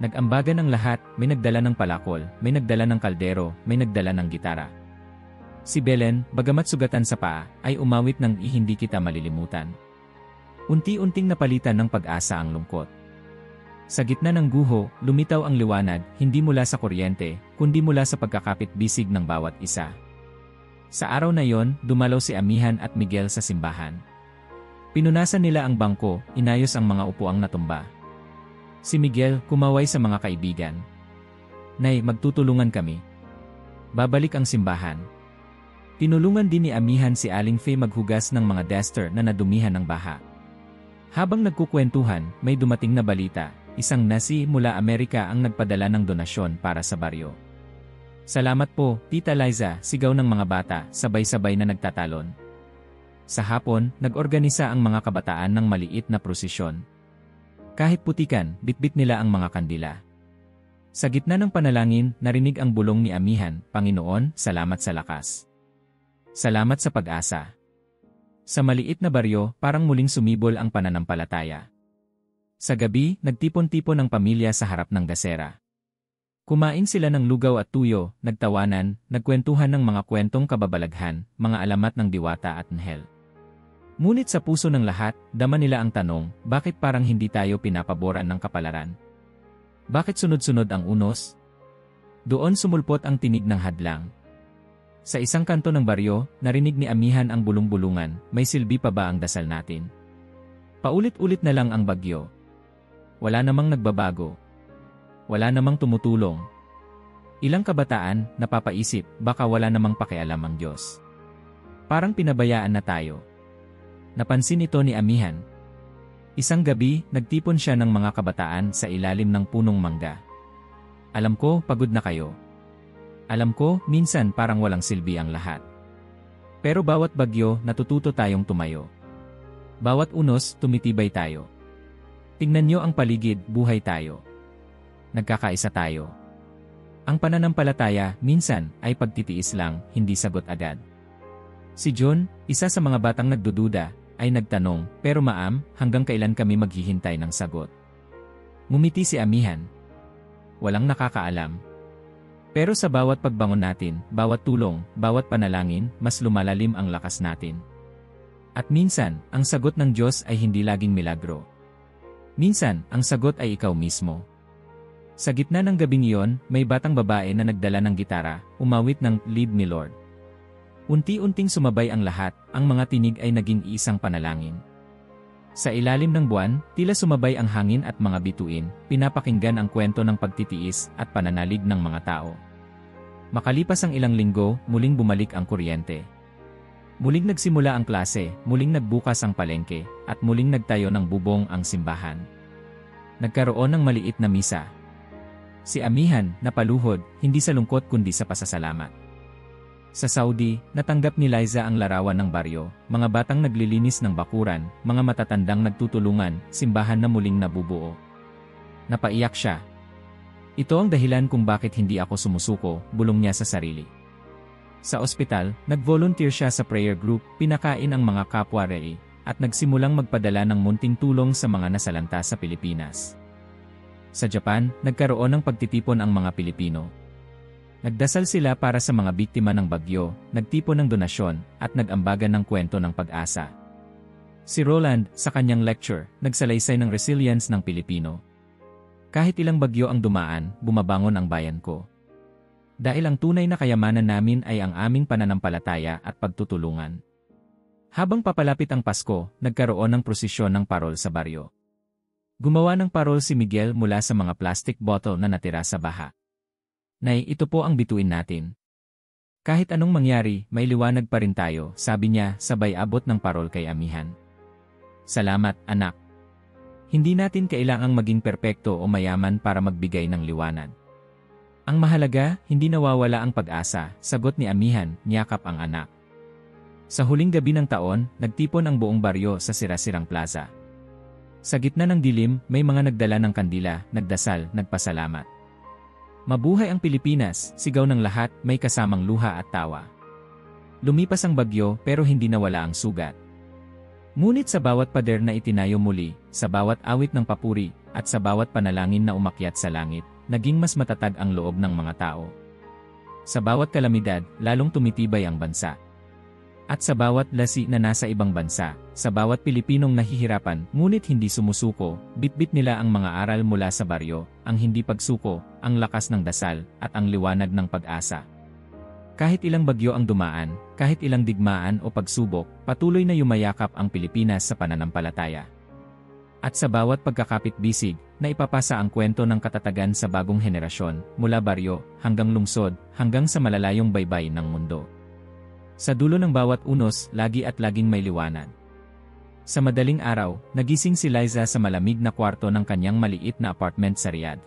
Nag-ambagan ang lahat, may nagdala ng palakol, may nagdala ng kaldero, may nagdala ng gitara. Si Belen, bagamat sugatan sa paa, ay umawit ng hindi kita malilimutan. Unti-unting napalitan ng pag-asa ang lungkot. Sa gitna ng guho, lumitaw ang liwanag, hindi mula sa kuryente, kundi mula sa pagkakapit-bisig ng bawat isa. Sa araw na yon, dumalaw si Amihan at Miguel sa simbahan. Pinunasan nila ang bangko, inayos ang mga upuang natumba. Si Miguel, kumaway sa mga kaibigan. Nay, magtutulungan kami. Babalik ang simbahan. Tinulungan din ni Amihan si Aling Fe maghugas ng mga duster na nadumihan ng baha. Habang nagkukwentuhan, may dumating na balita. Isang nasi mula Amerika ang nagpadala ng donasyon para sa baryo. Salamat po, Tita Liza, sigaw ng mga bata, sabay-sabay na nagtatalon. Sa hapon, nag-organisa ang mga kabataan ng maliit na prosesyon. Kahit putikan, bitbit nila ang mga kandila. Sa gitna ng panalangin, narinig ang bulong ni Amihan, Panginoon, salamat sa lakas. Salamat sa pag-asa. Sa maliit na baryo, parang muling sumibol ang pananampalataya. Sa gabi, nagtipon-tipon ang pamilya sa harap ng gasera. Kumain sila ng lugaw at tuyo, nagtawanan, nagkwentuhan ng mga kwentong kababalaghan, mga alamat ng diwata at anghel. Ngunit sa puso ng lahat, dama nila ang tanong, bakit parang hindi tayo pinapaboran ng kapalaran? Bakit sunod-sunod ang unos? Doon sumulpot ang tinig ng hadlang. Sa isang kanto ng baryo, narinig ni Amihan ang bulong-bulungan, may silbi pa ba ang dasal natin? Paulit-ulit na lang ang bagyo. Wala namang nagbabago. Wala namang tumutulong. Ilang kabataan, napapaisip, baka wala namang pakialam ang Diyos. Parang pinabayaan na tayo. Napansin ito ni Amihan. Isang gabi, nagtipon siya ng mga kabataan sa ilalim ng punong mangga. Alam ko, pagod na kayo. Alam ko, minsan parang walang silbi ang lahat. Pero bawat bagyo, natututo tayong tumayo. Bawat unos, tumitibay tayo. Tingnan niyo ang paligid, buhay tayo. Nagkakaisa tayo. Ang pananampalataya, minsan, ay pagtitiis lang, hindi sagot agad. Si John, isa sa mga batang nagdududa, ay nagtanong, pero ma'am, hanggang kailan kami maghihintay ng sagot? Ngumiti si Amihan. Walang nakakaalam. Pero sa bawat pagbangon natin, bawat tulong, bawat panalangin, mas lumalalim ang lakas natin. At minsan, ang sagot ng Diyos ay hindi laging milagro. Minsan, ang sagot ay ikaw mismo. Sa gitna ng gabing iyon, may batang babae na nagdala ng gitara, umawit ng Lead Me Lord. Unti-unting sumabay ang lahat, ang mga tinig ay naging isang panalangin. Sa ilalim ng buwan, tila sumabay ang hangin at mga bituin, pinapakinggan ang kwento ng pagtitiis at pananalig ng mga tao. Makalipas ang ilang linggo, muling bumalik ang kuryente. Muling nagsimula ang klase, muling nagbukas ang palengke, at muling nagtayo ng bubong ang simbahan. Nagkaroon ng maliit na misa. Si Amihan, napaluhod, hindi sa lungkot kundi sa pasasalamat. Sa Saudi, natanggap ni Liza ang larawan ng baryo, mga batang naglilinis ng bakuran, mga matatandang nagtutulungan, simbahan na muling nabubuo. Napaiyak siya. Ito ang dahilan kung bakit hindi ako sumusuko, bulong niya sa sarili. Sa ospital, nag-volunteer siya sa prayer group, pinakain ang mga kapwa rey, at nagsimulang magpadala ng munting tulong sa mga nasalanta sa Pilipinas. Sa Japan, nagkaroon ng pagtitipon ang mga Pilipino. Nagdasal sila para sa mga biktima ng bagyo, nagtipon ng donasyon, at nag-ambagan ng kwento ng pag-asa. Si Roland, sa kanyang lecture, nagsalaysay ng resilience ng Pilipino. Kahit ilang bagyo ang dumaan, bumabangon ang bayan ko. Dahil ang tunay na kayamanan namin ay ang aming pananampalataya at pagtutulungan. Habang papalapit ang Pasko, nagkaroon ng prosesyon ng parol sa baryo. Gumawa ng parol si Miguel mula sa mga plastic bottle na natira sa baha. Nay, ito po ang bituin natin. Kahit anong mangyari, may liwanag pa rin tayo, sabi niya sabay abot ng parol kay Amihan. Salamat, anak. Hindi natin kailangang maging perpekto o mayaman para magbigay ng liwanag. Ang mahalaga, hindi nawawala ang pag-asa, sagot ni Amihan, niyakap ang anak. Sa huling gabi ng taon, nagtipon ang buong baryo sa sira-sirang plaza. Sa gitna ng dilim, may mga nagdala ng kandila, nagdasal, nagpasalamat. Mabuhay ang Pilipinas, sigaw ng lahat, may kasamang luha at tawa. Lumipas ang bagyo pero hindi nawala ang sugat. Ngunit sa bawat pader na itinayo muli, sa bawat awit ng papuri, at sa bawat panalangin na umakyat sa langit, naging mas matatag ang loob ng mga tao. Sa bawat kalamidad, lalong tumitibay ang bansa. At sa bawat lasi na nasa ibang bansa, sa bawat Pilipinong nahihirapan ngunit hindi sumusuko, bitbit nila ang mga aral mula sa baryo, ang hindi pagsuko, ang lakas ng dasal, at ang liwanag ng pag-asa. Kahit ilang bagyo ang dumaan, kahit ilang digmaan o pagsubok, patuloy na yumayakap ang Pilipinas sa pananampalataya. At sa bawat pagkakapit-bisig, na ipapasa ang kwento ng katatagan sa bagong henerasyon, mula baryo, hanggang lungsod, hanggang sa malalayong baybay ng mundo. Sa dulo ng bawat unos, lagi at laging may liwanag. Sa madaling araw, nagising si Liza sa malamig na kwarto ng kanyang maliit na apartment sa Riyadh.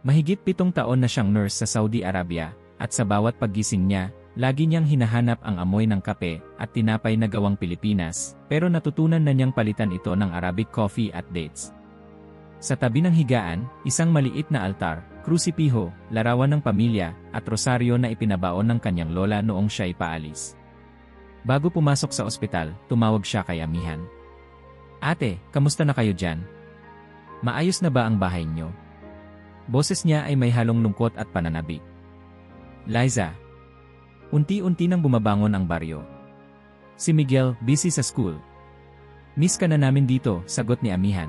Mahigit 7 taon na siyang nurse sa Saudi Arabia, at sa bawat paggising niya, lagi niyang hinahanap ang amoy ng kape at tinapay na gawang Pilipinas, pero natutunan na niyang palitan ito ng Arabic coffee at dates. Sa tabi ng higaan, isang maliit na altar, krusipiho, larawan ng pamilya, at rosaryo na ipinabaon ng kanyang lola noong siya'y paalis. Bago pumasok sa ospital, tumawag siya kay Amihan. Ate, kamusta na kayo dyan? Maayos na ba ang bahay niyo? Boses niya ay may halong lungkot at pananabik. Liza. Unti-unti nang bumabangon ang baryo. Si Miguel, busy sa school. Miss ka na namin dito, sagot ni Amihan.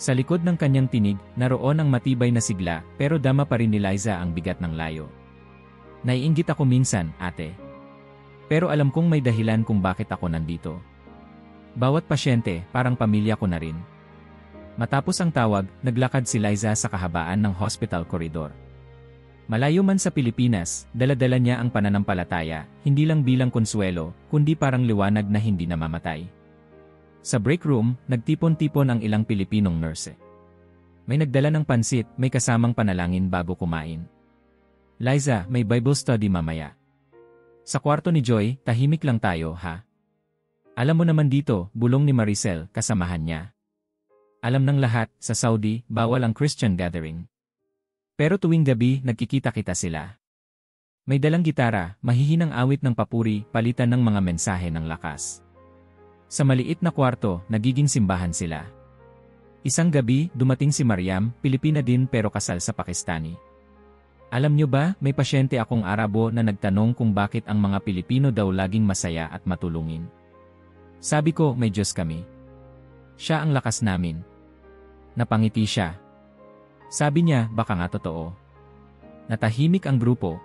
Sa likod ng kanyang tinig, naroon ang matibay na sigla, pero dama pa rin ni Liza ang bigat ng layo. Naiinggit ako minsan, ate. Pero alam kong may dahilan kung bakit ako nandito. Bawat pasyente, parang pamilya ko na rin. Matapos ang tawag, naglakad si Liza sa kahabaan ng hospital corridor. Malayo man sa Pilipinas, dala-dala niya ang pananampalataya, hindi lang bilang konsuelo, kundi parang liwanag na hindi namamatay. Sa break room, nagtipon-tipon ang ilang Pilipinong nurse. May nagdala ng pansit, may kasamang panalangin bago kumain. Liza, may Bible study mamaya. Sa kwarto ni Joy, tahimik lang tayo, ha? Alam mo naman dito, bulong ni Maricel, kasamahan niya. Alam ng lahat, sa Saudi, bawal ang Christian gathering. Pero tuwing gabi, nagkikita-kita sila. May dalang gitara, mahihinang awit ng papuri, palitan ng mga mensahe ng lakas. Sa maliit na kwarto, nagiging simbahan sila. Isang gabi, dumating si Mariam, Pilipina din pero kasal sa Pakistani. Alam nyo ba, may pasyente akong Arabo na nagtanong kung bakit ang mga Pilipino daw laging masaya at matulungin. Sabi ko, may Diyos kami. Siya ang lakas namin. Napangiti siya. Sabi niya, baka nga totoo. Natahimik ang grupo.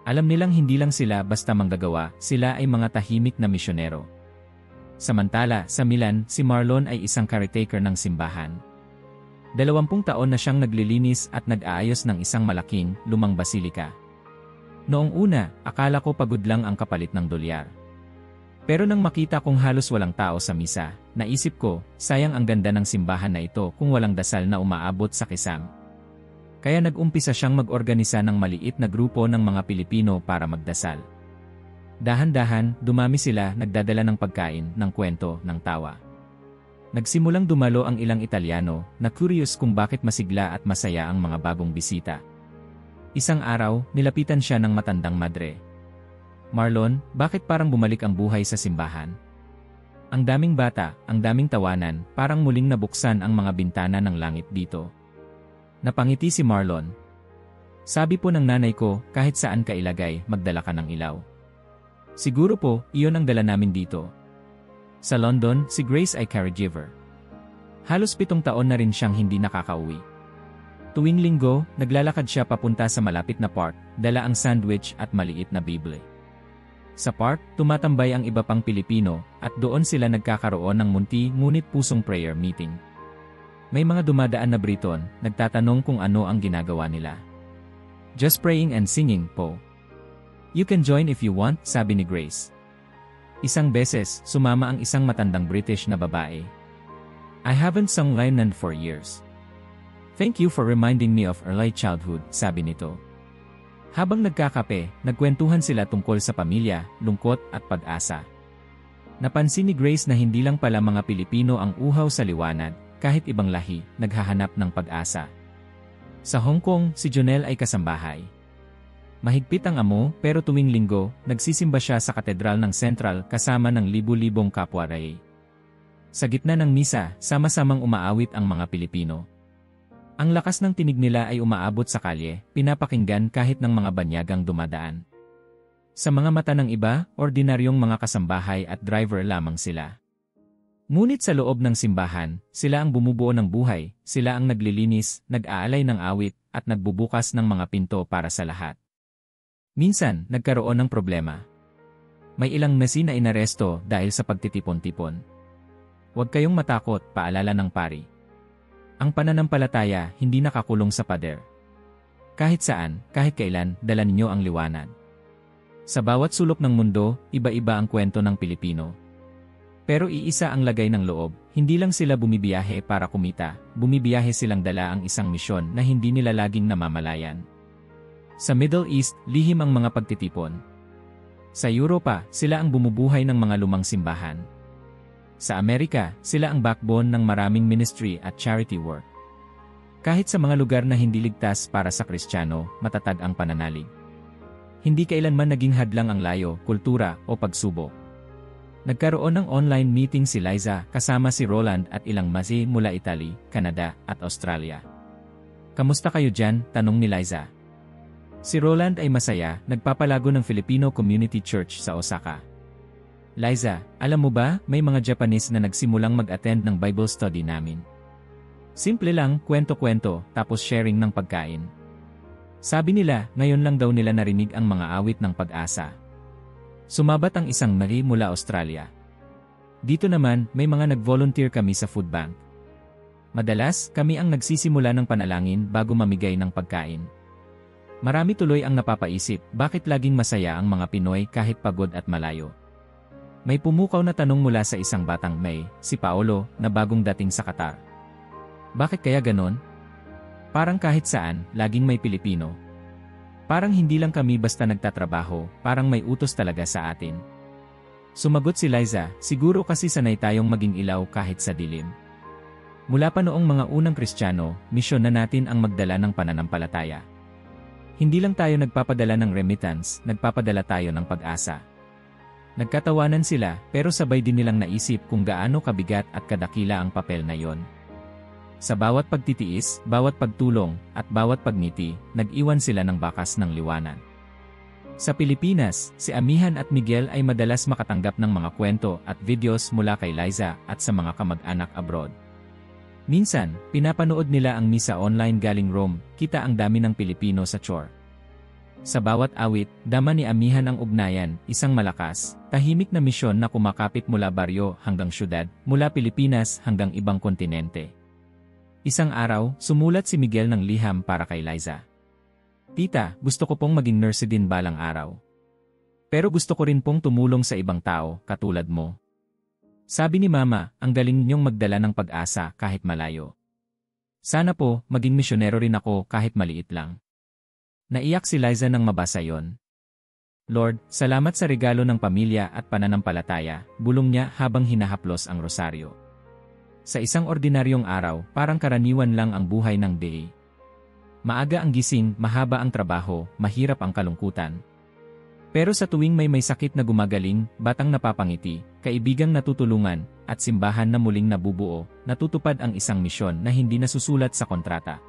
Alam nilang hindi lang sila basta manggagawa, sila ay mga tahimik na misyonero. Samantala, sa Milan, si Marlon ay isang caretaker ng simbahan. 20 taon na siyang naglilinis at nag-aayos ng isang malaking, lumang basilika. Noong una, akala ko pagod lang ang kapalit ng dolyar. Pero nang makita kong halos walang tao sa misa, naisip ko, sayang ang ganda ng simbahan na ito kung walang dasal na umaabot sa kisam. Kaya nag-umpisa siyang mag-organisa ng maliit na grupo ng mga Pilipino para magdasal. Dahan-dahan, dumami sila, nagdadala ng pagkain, ng kwento, ng tawa. Nagsimulang dumalo ang ilang Italyano na curious kung bakit masigla at masaya ang mga bagong bisita. Isang araw, nilapitan siya ng matandang madre. "Marlon, bakit parang bumalik ang buhay sa simbahan? Ang daming bata, ang daming tawanan, parang muling nabuksan ang mga bintana ng langit dito." Napangiti si Marlon. "Sabi po ng nanay ko, kahit saan ka ilagay, magdala ka ng ilaw." "Siguro po, iyon ang dala namin dito." Sa London, si Grace ay caregiver. Halos 7 taon na rin siyang hindi nakakauwi. Tuwing linggo, naglalakad siya papunta sa malapit na park, dala ang sandwich at maliit na Bible. Sa park, tumatambay ang iba pang Pilipino at doon sila nagkakaroon ng munti ngunit pusong prayer meeting. May mga dumadaan na Briton, nagtatanong kung ano ang ginagawa nila. "Just praying and singing po. You can join if you want," sabi ni Grace. Isang beses, sumama ang isang matandang British na babae. "I haven't sung Lainan for years. Thank you for reminding me of early childhood," sabi nito. Habang nagkakape, nagkwentuhan sila tungkol sa pamilya, lungkot at pag-asa. Napansin ni Grace na hindi lang pala mga Pilipino ang uhaw sa liwanag, kahit ibang lahi, naghahanap ng pag-asa. Sa Hong Kong, si Jonel ay kasambahay. Mahigpit ang amo, pero tuwing linggo, nagsisimba siya sa katedral ng Central kasama ng libu-libong kapwa Ray. Sa gitna ng misa, sama-samang umaawit ang mga Pilipino. Ang lakas ng tinig nila ay umaabot sa kalye, pinapakinggan kahit ng mga banyagang dumadaan. Sa mga mata ng iba, ordinaryong mga kasambahay at driver lamang sila. Ngunit sa loob ng simbahan, sila ang bumubuo ng buhay, sila ang naglilinis, nag-aalay ng awit, at nagbubukas ng mga pinto para sa lahat. Minsan, nagkaroon ng problema. May ilang nasi na inaresto dahil sa pagtitipon-tipon. "Huwag kayong matakot," paalala ng pari. Ang pananampalataya hindi nakakulong sa pader. Kahit saan, kahit kailan, dala ninyo ang liwanag. Sa bawat sulok ng mundo, iba-iba ang kwento ng Pilipino. Pero iisa ang lagay ng loob, hindi lang sila bumibiyahe para kumita, bumibiyahe silang dala ang isang misyon na hindi nila laging namamalayan. Sa Middle East, lihim ang mga pagtitipon. Sa Europa, sila ang bumubuhay ng mga lumang simbahan. Sa Amerika, sila ang backbone ng maraming ministry at charity work. Kahit sa mga lugar na hindi ligtas para sa Kristiyano, matatag ang pananalig. Hindi kailanman naging hadlang ang layo, kultura o pagsubok. Nagkaroon ng online meeting si Liza kasama si Roland at ilang masi mula Italy, Canada at Australia. "Kamusta kayo dyan?" tanong ni Liza. Si Roland ay masaya, nagpapalago ng Filipino Community Church sa Osaka. "Liza, alam mo ba, may mga Japanese na nagsimulang mag-attend ng Bible study namin. Simple lang, kwento-kwento, tapos sharing ng pagkain. Sabi nila, ngayon lang daw nila narinig ang mga awit ng pag-asa." Sumabat ang isang Marie mula Australia. "Dito naman, may mga nag-volunteer kami sa food bank. Madalas, kami ang nagsisimula ng panalangin bago mamigay ng pagkain." Marami tuloy ang napapaisip, bakit laging masaya ang mga Pinoy kahit pagod at malayo? May pumukaw na tanong mula sa isang batang May, si Paolo, na bagong dating sa Qatar. "Bakit kaya ganon? Parang kahit saan, laging may Pilipino. Parang hindi lang kami basta nagtatrabaho, parang may utos talaga sa atin." Sumagot si Liza, "Siguro kasi sanay tayong maging ilaw kahit sa dilim. Mula pa noong mga unang Kristiyano, misyon na natin ang magdala ng pananampalataya. Hindi lang tayo nagpapadala ng remittance, nagpapadala tayo ng pag-asa." Nagkatawanan sila, pero sabay din nilang naisip kung gaano kabigat at kadakila ang papel na yon. Sa bawat pagtitiis, bawat pagtulong, at bawat pagngiti, nag-iwan sila ng bakas ng liwanag. Sa Pilipinas, si Amihan at Miguel ay madalas makatanggap ng mga kwento at videos mula kay Liza at sa mga kamag-anak abroad. Minsan, pinapanood nila ang misa online galing Rome, kita ang dami ng Pilipino sa chore. Sa bawat awit, dama ni Amihan ang ugnayan, isang malakas, tahimik na misyon na kumakapit mula baryo hanggang syudad, mula Pilipinas hanggang ibang kontinente. Isang araw, sumulat si Miguel ng liham para kay Liza. "Tita, gusto ko pong maging nurse din balang araw. Pero gusto ko rin pong tumulong sa ibang tao, katulad mo. Sabi ni Mama, ang galing ninyong magdala ng pag-asa kahit malayo." Sana po, maging misyonero rin ako kahit maliit lang. Naiyak si Liza nang mabasa yon. Lord, salamat sa regalo ng pamilya at pananampalataya, bulong niya habang hinahaplos ang rosaryo. Sa isang ordinaryong araw, parang karaniwan lang ang buhay ng Day. Maaga ang gising, mahaba ang trabaho, mahirap ang kalungkutan. Pero sa tuwing may sakit na gumagaling, batang napapangiti, kaibigang natutulungan, at simbahan na muling nabubuo, natutupad ang isang misyon na hindi nasusulat sa kontrata.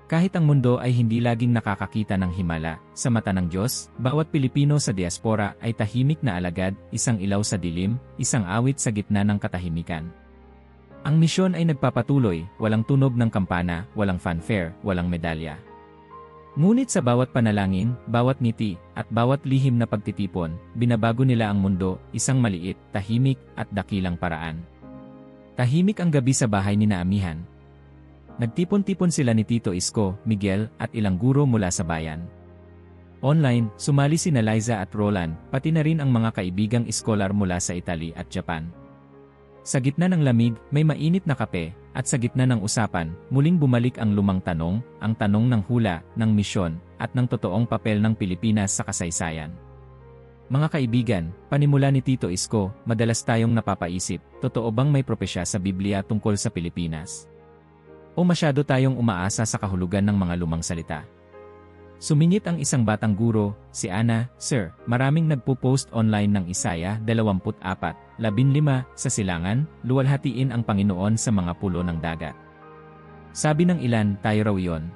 Kahit ang mundo ay hindi laging nakakakita ng himala, sa mata ng Diyos, bawat Pilipino sa diaspora ay tahimik na alagad, isang ilaw sa dilim, isang awit sa gitna ng katahimikan. Ang misyon ay nagpapatuloy, walang tunog ng kampana, walang fanfare, walang medalya. Ngunit sa bawat panalangin, bawat ngiti, at bawat lihim na pagtitipon, binabago nila ang mundo, isang maliit, tahimik, at dakilang paraan. Tahimik ang gabi sa bahay ni Amihan. Nagtipon-tipon sila ni Tito Isko, Miguel, at ilang guro mula sa bayan. Online, sumali sina Liza at Roland, pati na rin ang mga kaibigang iskolar mula sa Italy at Japan. Sa gitna ng lamig, may mainit na kape, at sa gitna ng usapan, muling bumalik ang lumang tanong, ang tanong ng hula, ng misyon, at ng totoong papel ng Pilipinas sa kasaysayan. Mga kaibigan, panimula ni Tito Isko, madalas tayong napapaisip, totoo bang may propesya sa Biblia tungkol sa Pilipinas? O masyado tayong umaasa sa kahulugan ng mga lumang salita? Sumingit ang isang batang guro, si Ana, Sir, maraming nagpo-post online ng Isaiah 24:15 sa silangan, luwalhatiin ang Panginoon sa mga pulo ng dagat. Sabi ng ilan, tayo raw yon.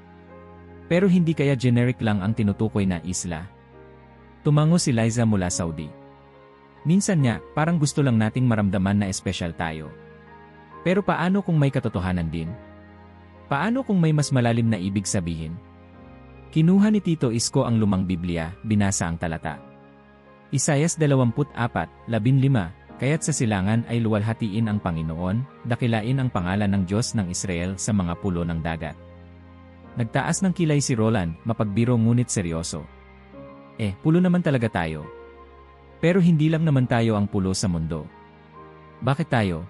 Pero hindi kaya generic lang ang tinutukoy na isla? Tumango si Liza mula Saudi. Minsan nga, parang gusto lang nating maramdaman na espesyal tayo. Pero paano kung may katotohanan din? Paano kung may mas malalim na ibig sabihin? Kinuha ni Tito Isko ang lumang Biblia, binasa ang talata. Isaiah 24:15, kaya't sa silangan ay luwalhatiin ang Panginoon, dakilain ang pangalan ng Diyos ng Israel sa mga pulo ng dagat. Nagtaas ng kilay si Roland, mapagbiro ngunit seryoso. Pulo naman talaga tayo. Pero hindi lang naman tayo ang pulo sa mundo. Bakit tayo?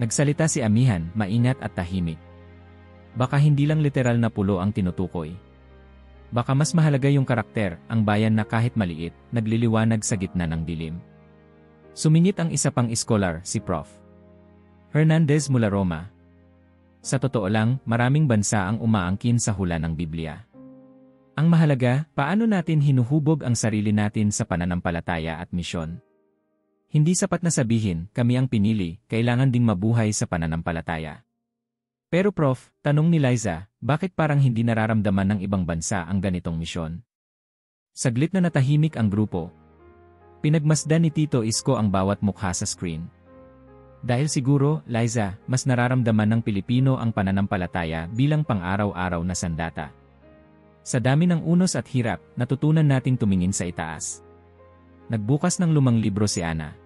Nagsalita si Amihan, maingat at tahimik. Baka hindi lang literal na pulo ang tinutukoy. Baka mas mahalaga yung karakter, ang bayan na kahit maliit, nagliliwanag sa gitna ng dilim. Sumingit ang isa pang iskolar, si Prof. Hernandez mula Roma. Sa totoo lang, maraming bansa ang umaangkin sa hula ng Biblia. Ang mahalaga, paano natin hinuhubog ang sarili natin sa pananampalataya at misyon. Hindi sapat na sabihin, kami ang pinili, kailangan ding mabuhay sa pananampalataya. Pero Prof, tanong ni Liza, bakit parang hindi nararamdaman ng ibang bansa ang ganitong misyon? Saglit na natahimik ang grupo. Pinagmasdan ni Tito Isko ang bawat mukha sa screen. Dahil siguro, Liza, mas nararamdaman ng Pilipino ang pananampalataya bilang pang-araw-araw na sandata. Sa dami ng unos at hirap, natutunan nating tumingin sa itaas. Nagbukas ng lumang libro si Ana.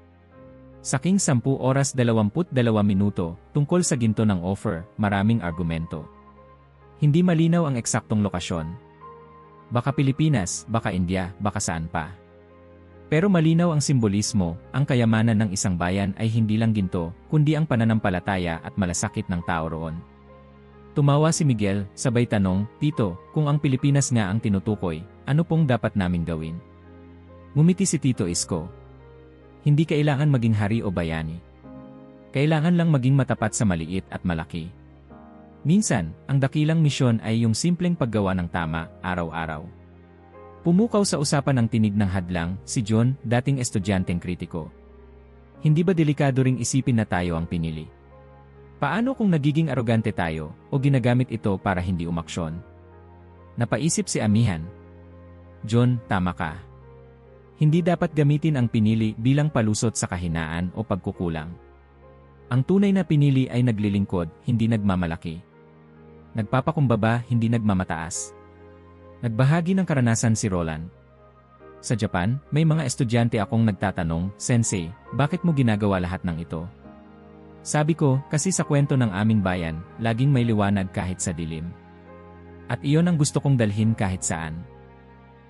Saking 10 oras 22 minuto, tungkol sa ginto ng offer, maraming argumento. Hindi malinaw ang eksaktong lokasyon. Baka Pilipinas, baka India, baka saan pa. Pero malinaw ang simbolismo, ang kayamanan ng isang bayan ay hindi lang ginto, kundi ang pananampalataya at malasakit ng tao roon. Tumawa si Miguel, sabay tanong, Tito, kung ang Pilipinas nga ang tinutukoy, ano pong dapat naming gawin? Ngumiti si Tito Isko. Hindi kailangan maging hari o bayani. Kailangan lang maging matapat sa maliit at malaki. Minsan, ang dakilang misyon ay yung simpleng paggawa ng tama, araw-araw. Pumukaw sa usapan ng tinig ng hadlang, si John, dating estudyanteng kritiko. Hindi ba delikado ring isipin na tayo ang pinili? Paano kung nagiging arogante tayo, o ginagamit ito para hindi umaksyon? Napaisip si Amihan. John, tama ka. Hindi dapat gamitin ang pinili bilang palusot sa kahinaan o pagkukulang. Ang tunay na pinili ay naglilingkod, hindi nagmamalaki. Nagpapakumbaba, hindi nagmamataas. Nagbahagi ng karanasan si Roland. Sa Japan, may mga estudyante akong nagtatanong, Sensei, bakit mo ginagawa lahat ng ito? Sabi ko, kasi sa kwento ng aming bayan, laging may liwanag kahit sa dilim. At iyon ang gusto kong dalhin kahit saan.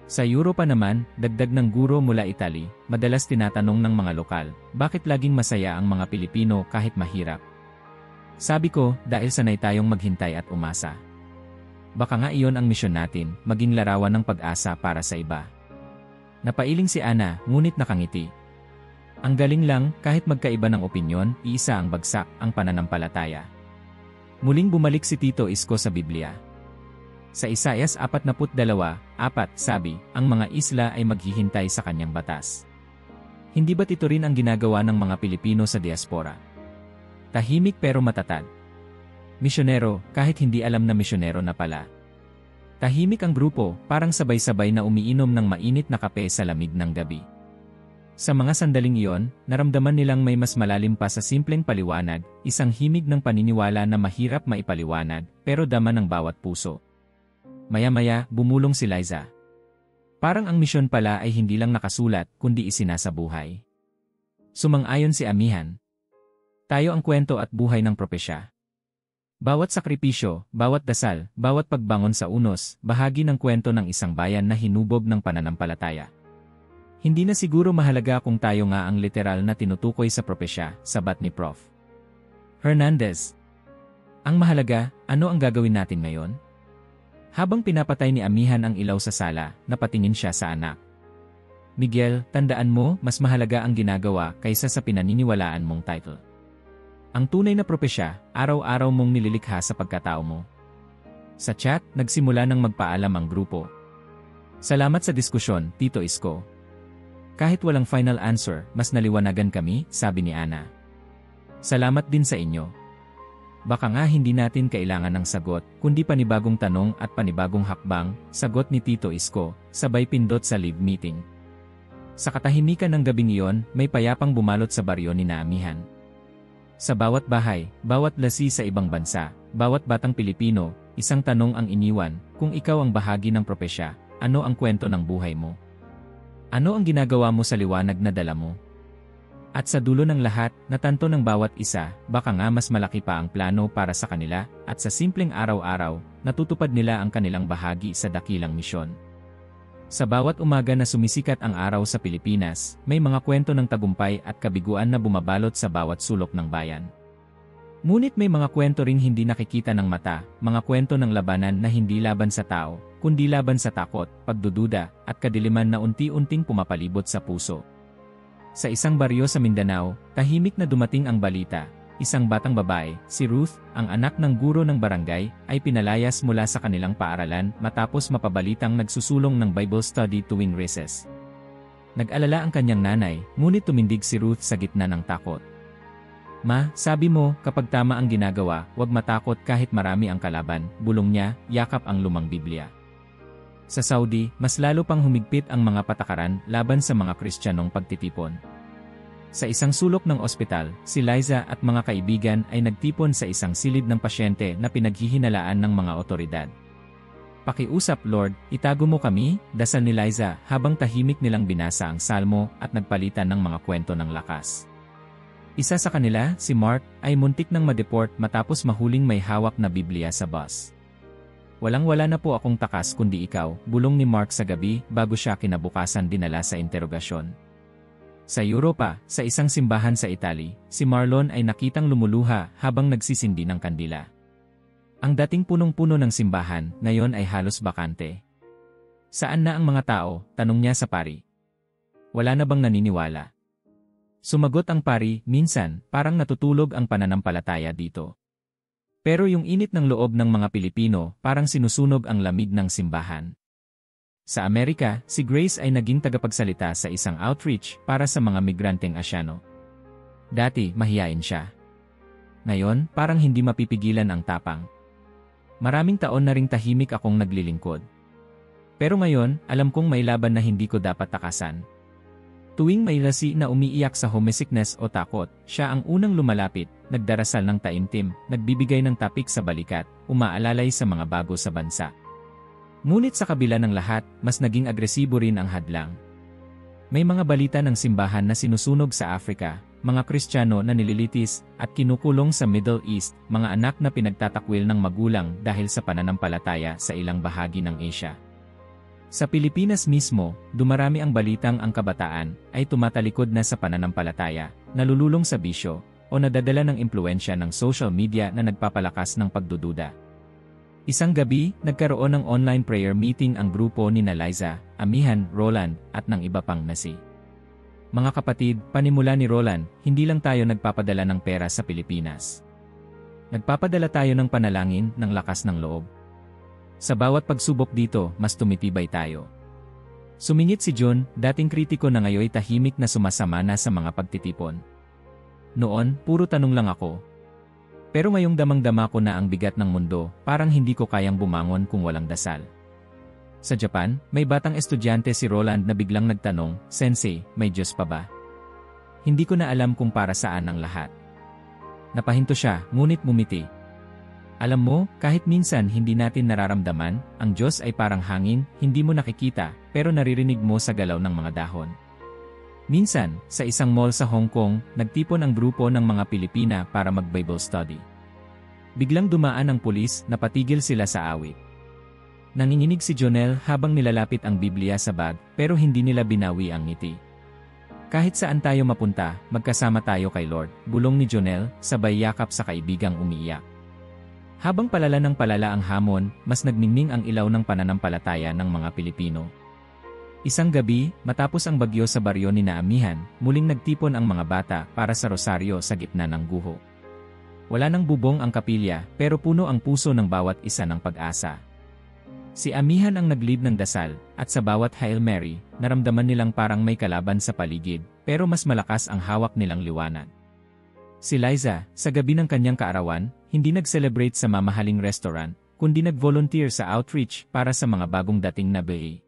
Sa Europa naman, dagdag ng guro mula Italy, madalas tinatanong ng mga lokal, bakit laging masaya ang mga Pilipino kahit mahirap? Sabi ko, dahil sanay tayong maghintay at umasa. Baka nga iyon ang misyon natin, maging larawan ng pag-asa para sa iba. Napailing si Ana, ngunit nakangiti. Ang galing lang, kahit magkaiba ng opinyon, iisa ang bagsak, ang pananampalataya. Muling bumalik si Tito Isko sa Biblia. Sa Isaias 42:4, sabi, ang mga isla ay maghihintay sa kanyang batas. Hindi ba't ito rin ang ginagawa ng mga Pilipino sa diaspora? Tahimik pero matatag. Misyonero, kahit hindi alam na misyonero na pala. Tahimik ang grupo, parang sabay-sabay na umiinom ng mainit na kape sa lamig ng gabi. Sa mga sandaling iyon, naramdaman nilang may mas malalim pa sa simpleng paliwanag, isang himig ng paniniwala na mahirap maipaliwanag, pero dama ng bawat puso. Maya-maya, bumulong si Liza. Parang ang misyon pala ay hindi lang nakasulat, kundi isinasabuhay. Sumang-ayon si Amihan. Tayo ang kwento at buhay ng propesya. Bawat sakripisyo, bawat dasal, bawat pagbangon sa unos, bahagi ng kwento ng isang bayan na hinubog ng pananampalataya. Hindi na siguro mahalaga kung tayo nga ang literal na tinutukoy sa propesya, sabat ni Prof. Hernandez. Ang mahalaga, ano ang gagawin natin ngayon? Habang pinapatay ni Amihan ang ilaw sa sala, napatingin siya sa anak. Miguel, tandaan mo, mas mahalaga ang ginagawa kaysa sa pinaniniwalaan mong title. Ang tunay na propesya, araw-araw mong nililikha sa pagkatao mo. Sa chat, nagsimula ng magpaalam ang grupo. Salamat sa diskusyon, Tito Isko. Kahit walang final answer, mas naliwanagan kami, sabi ni Ana. Salamat din sa inyo. Baka nga hindi natin kailangan ng sagot, kundi panibagong tanong at panibagong hakbang, sagot ni Tito Isko, sabay pindot sa live meeting. Sa katahimikan ng gabing iyon, may payapang bumalot sa baryo ni Amihan. Sa bawat bahay, bawat lasi sa ibang bansa, bawat batang Pilipino, isang tanong ang iniwan, kung ikaw ang bahagi ng propesya, ano ang kwento ng buhay mo? Ano ang ginagawa mo sa liwanag na dala mo? At sa dulo ng lahat, natanto ng bawat isa, baka nga mas malaki pa ang plano para sa kanila, at sa simpleng araw-araw, natutupad nila ang kanilang bahagi sa dakilang misyon. Sa bawat umaga na sumisikat ang araw sa Pilipinas, may mga kwento ng tagumpay at kabiguan na bumabalot sa bawat sulok ng bayan. Ngunit may mga kwento ring hindi nakikita ng mata, mga kwento ng labanan na hindi laban sa tao, kundi laban sa takot, pagdududa, at kadiliman na unti-unting pumapalibot sa puso. Sa isang baryo sa Mindanao, tahimik na dumating ang balita. Isang batang babae, si Ruth, ang anak ng guro ng barangay, ay pinalayas mula sa kanilang paaralan matapos mapabalitang nagsusulong ng Bible study tuwing recess. Nag-alala ang kanyang nanay, ngunit tumindig si Ruth sa gitna ng takot. Ma, sabi mo, kapag tama ang ginagawa, huwag matakot kahit marami ang kalaban, bulong niya, yakap ang lumang Biblia. Sa Saudi, mas lalo pang humigpit ang mga patakaran laban sa mga Kristiyanong pagtitipon. Sa isang sulok ng ospital, si Liza at mga kaibigan ay nagtipon sa isang silid ng pasyente na pinaghihinalaan ng mga otoridad. Pakiusap Lord, itago mo kami, dasal ni Liza habang tahimik nilang binasa ang salmo at nagpalitan ng mga kwento ng lakas. Isa sa kanila, si Mark, ay muntik nang ma-deport matapos mahuling may hawak na Biblia sa bus. Walang-wala na po akong takas kundi ikaw, bulong ni Mark sa gabi bago siya kinabukasan dinala sa interogasyon. Sa Europa, sa isang simbahan sa Italy, si Marlon ay nakitang lumuluha habang nagsisindi ng kandila. Ang dating punong-puno ng simbahan, ngayon ay halos bakante. Saan na ang mga tao? Tanong niya sa pari. Wala na bang naniniwala? Sumagot ang pari, minsan, parang natutulog ang pananampalataya dito. Pero yung init ng loob ng mga Pilipino, parang sinusunog ang lamig ng simbahan. Sa Amerika, si Grace ay naging tagapagsalita sa isang outreach para sa mga migranteng Asyano. Dati, mahiyain siya. Ngayon, parang hindi mapipigilan ang tapang. Maraming taon na ring tahimik akong naglilingkod. Pero ngayon, alam kong may laban na hindi ko dapat takasan. Tuwing may lasi na umiiyak sa homesickness o takot, siya ang unang lumalapit, nagdarasal ng taimtim, nagbibigay ng tapik sa balikat, umaalalay sa mga bago sa bansa. Ngunit sa kabila ng lahat, mas naging agresibo rin ang hadlang. May mga balita ng simbahan na sinusunog sa Africa, mga Kristiyano na nililitis at kinukulong sa Middle East, mga anak na pinagtatakwil ng magulang dahil sa pananampalataya sa ilang bahagi ng Asia. Sa Pilipinas mismo, dumarami ang balitang ang kabataan ay tumatalikod na sa pananampalataya, nalululong sa bisyo, o nadadala ng impluensya ng social media na nagpapalakas ng pagdududa. Isang gabi, nagkaroon ng online prayer meeting ang grupo ni Liza, Amihan, Roland, at ng iba pang nasi. Mga kapatid, panimula ni Roland, hindi lang tayo nagpapadala ng pera sa Pilipinas. Nagpapadala tayo ng panalangin, ng lakas ng loob. Sa bawat pagsubok dito, mas tumitibay tayo. Sumingit si John, dating kritiko na ngayon tahimik na sumasama na sa mga pagtitipon. Noon, puro tanong lang ako. Pero ngayong damang-dama ko na ang bigat ng mundo, parang hindi ko kayang bumangon kung walang dasal. Sa Japan, may batang estudyante si Roland na biglang nagtanong, "Sensei, may Diyos pa ba?" Hindi ko na alam kung para saan ang lahat. Napahinto siya, ngunit mumiti. Alam mo, kahit minsan hindi natin nararamdaman, ang Diyos ay parang hangin, hindi mo nakikita, pero naririnig mo sa galaw ng mga dahon. Minsan, sa isang mall sa Hong Kong, nagtipon ang grupo ng mga Pilipina para mag-Bible study. Biglang dumaan ang pulis, napatigil sila sa awit. Nanginginig si Jonel habang nilalapit ang Biblia sa bag, pero hindi nila binawi ang ngiti. Kahit saan tayo mapunta, magkasama tayo kay Lord, bulong ni Jonel, sabay yakap sa kaibigang umiiyak. Habang palala ng palala ang hamon, mas nagningning ang ilaw ng pananampalataya ng mga Pilipino. Isang gabi, matapos ang bagyo sa baryo ni Amihan, muling nagtipon ang mga bata para sa rosaryo sa gitna ng guho. Wala nang bubong ang kapilya, pero puno ang puso ng bawat isa ng pag-asa. Si Amihan ang nag-lead ng dasal, at sa bawat Hail Mary, naramdaman nilang parang may kalaban sa paligid, pero mas malakas ang hawak nilang liwanag. Si Liza, sa gabi ng kanyang kaarawan, hindi nag-celebrate sa mamahaling restaurant, kundi nag-volunteer sa outreach para sa mga bagong dating na bayi.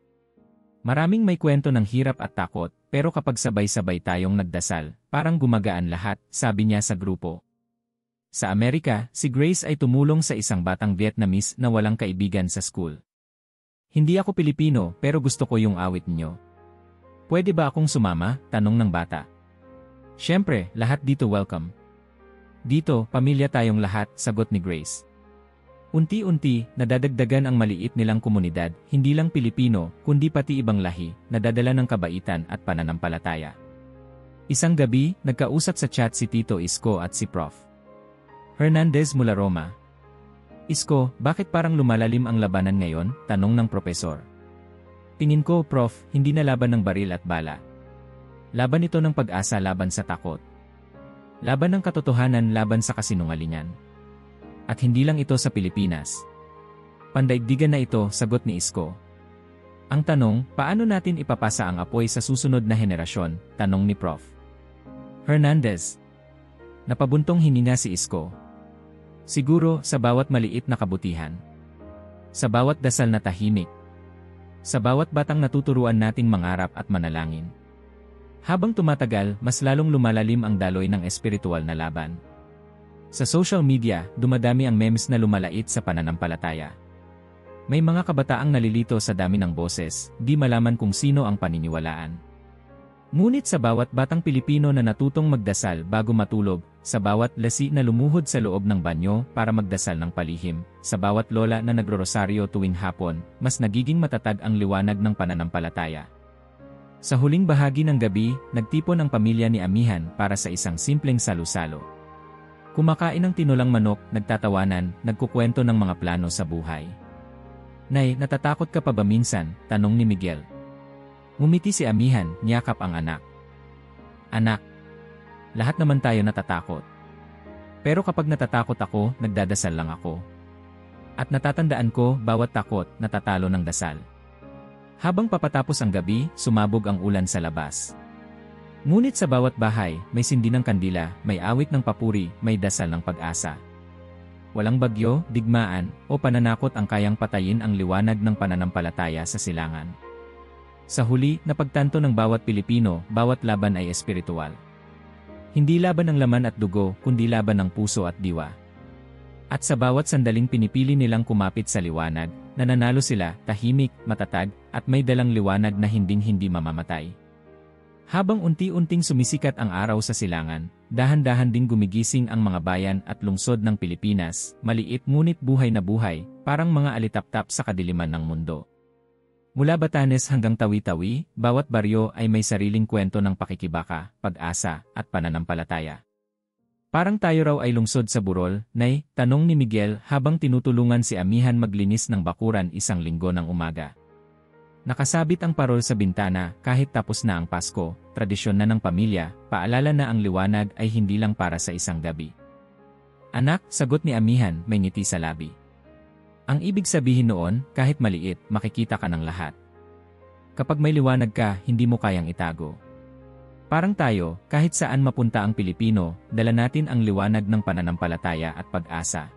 Maraming may kwento ng hirap at takot, pero kapag sabay-sabay tayong nagdasal, parang gumagaan lahat, sabi niya sa grupo. Sa Amerika, si Grace ay tumulong sa isang batang Vietnamese na walang kaibigan sa school. Hindi ako Pilipino, pero gusto ko yung awit niyo. Pwede ba akong sumama? Tanong ng bata. Siyempre, lahat dito welcome. Dito, pamilya tayong lahat, sagot ni Grace. Unti-unti, nadadagdagan ang maliit nilang komunidad, hindi lang Pilipino, kundi pati ibang lahi, nadadala ng kabaitan at pananampalataya. Isang gabi, nagkausap sa chat si Tito Isko at si Prof. Hernandez mula Roma. Isko, bakit parang lumalalim ang labanan ngayon? Tanong ng propesor. Tingin ko, Prof, hindi na laban ng baril at bala. Laban ito ng pag-asa laban sa takot. Laban ng katotohanan laban sa kasinungalingan. At hindi lang ito sa Pilipinas. Pandaigdigan na ito, sagot ni Isko. Ang tanong, paano natin ipapasa ang apoy sa susunod na henerasyon? Tanong ni Prof. Hernandez. Napabuntong hininga si Isko. Siguro, sa bawat maliit na kabutihan. Sa bawat dasal na tahimik. Sa bawat batang natuturuan nating mangarap at manalangin. Habang tumatagal, mas lalong lumalalim ang daloy ng espiritual na laban. Sa social media, dumadami ang memes na lumalait sa pananampalataya. May mga kabataang nalilito sa dami ng boses, di malaman kung sino ang paniniwalaan. Ngunit sa bawat batang Pilipino na natutong magdasal bago matulog, sa bawat lasi na lumuhod sa loob ng banyo para magdasal ng palihim, sa bawat lola na nagrorosaryo tuwing hapon, mas nagiging matatag ang liwanag ng pananampalataya. Sa huling bahagi ng gabi, nagtipon ang pamilya ni Amihan para sa isang simpleng salu-salo. Kumakain ng tinulang manok, nagtatawanan, nagkukwento ng mga plano sa buhay. Nay, natatakot ka pa ba minsan? Tanong ni Miguel. Ngumiti si Amihan, niyakap ang anak. Anak, lahat naman tayo natatakot. Pero kapag natatakot ako, nagdadasal lang ako. At natatandaan ko, bawat takot, natatalo ng dasal. Habang papatapos ang gabi, sumabog ang ulan sa labas. Ngunit sa bawat bahay, may sindi ng kandila, may awit ng papuri, may dasal ng pag-asa. Walang bagyo, digmaan, o pananakot ang kayang patayin ang liwanag ng pananampalataya sa silangan. Sa huli, napagtanto ng bawat Pilipino, bawat laban ay espiritual. Hindi laban ng laman at dugo, kundi laban ng puso at diwa. At sa bawat sandaling pinipili nilang kumapit sa liwanag, nananalo sila, tahimik, matatag, at may dalang liwanag na hinding-hindi mamamatay. Habang unti-unting sumisikat ang araw sa silangan, dahan-dahan ding gumigising ang mga bayan at lungsod ng Pilipinas, maliit ngunit buhay na buhay, parang mga alitaptap sa kadiliman ng mundo. Mula Batanes hanggang Tawi-Tawi, bawat baryo ay may sariling kwento ng pakikibaka, pag-asa, at pananampalataya. Parang tayo raw ay lungsod sa burol, Nay, tanong ni Miguel habang tinutulungan si Amihan maglinis ng bakuran isang linggo ng umaga. Nakasabit ang parol sa bintana kahit tapos na ang Pasko, tradisyon na ng pamilya, paalala na ang liwanag ay hindi lang para sa isang gabi. Anak, sagot ni Amihan, may ngiti sa labi. Ang ibig sabihin noon, kahit maliit, makikita ka ng lahat. Kapag may liwanag ka, hindi mo kayang itago. Parang tayo, kahit saan mapunta ang Pilipino, dala natin ang liwanag ng pananampalataya at pag-asa.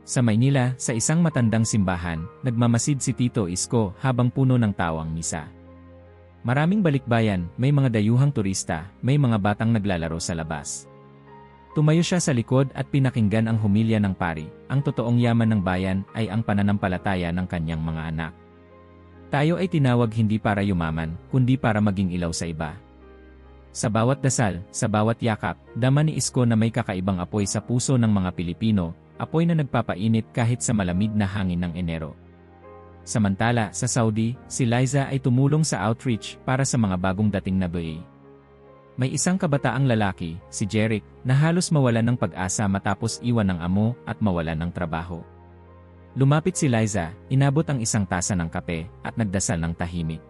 Sa Maynila, sa isang matandang simbahan, nagmamasid si Tito Isko habang puno ng tawang misa. Maraming balikbayan, may mga dayuhang turista, may mga batang naglalaro sa labas. Tumayo siya sa likod at pinakinggan ang humilya ng pari. Ang totoong yaman ng bayan ay ang pananampalataya ng kanyang mga anak. Tayo ay tinawag hindi para yumaman, kundi para maging ilaw sa iba. Sa bawat dasal, sa bawat yakap, dama ni Isko na may kakaibang apoy sa puso ng mga Pilipino, apoy na nagpapainit kahit sa malamig na hangin ng Enero. Samantala, sa Saudi, si Liza ay tumulong sa outreach para sa mga bagong dating na bayi. May isang kabataang lalaki, si Jeric, na halos mawalan ng pag-asa matapos iwan ng amo at mawalan ng trabaho. Lumapit si Liza, inabot ang isang tasa ng kape, at nagdasal ng tahimik.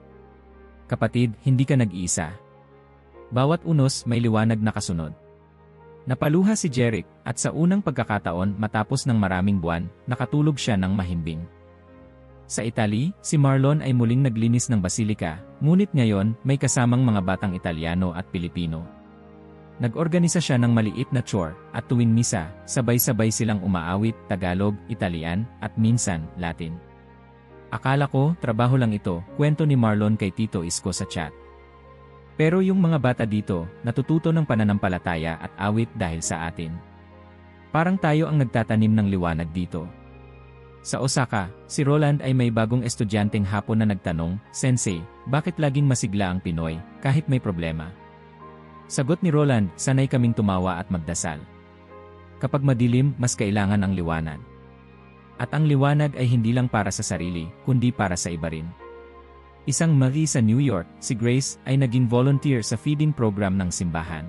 Kapatid, hindi ka nag-iisa. Bawat unos may liwanag na kasunod. Napaluha si Jeric, at sa unang pagkakataon matapos ng maraming buwan, nakatulog siya ng mahimbing. Sa Italy, si Marlon ay muling naglinis ng basilika, ngunit ngayon may kasamang mga batang Italyano at Pilipino. Nag-organisa siya ng maliit na chore, at tuwing misa, sabay-sabay silang umaawit, Tagalog, Italian, at minsan, Latin. Akala ko, trabaho lang ito, kwento ni Marlon kay Tito Isko sa chat. Pero yung mga bata dito, natututo ng pananampalataya at awit dahil sa atin. Parang tayo ang nagtatanim ng liwanag dito. Sa Osaka, si Roland ay may bagong estudyanteng Hapon na nagtanong, Sensei, bakit laging masigla ang Pinoy, kahit may problema? Sagot ni Roland, sanay kaming tumawa at magdasal. Kapag madilim, mas kailangan ang liwanag. At ang liwanag ay hindi lang para sa sarili, kundi para sa iba rin. Isang Marie sa New York, si Grace, ay naging volunteer sa feeding program ng simbahan.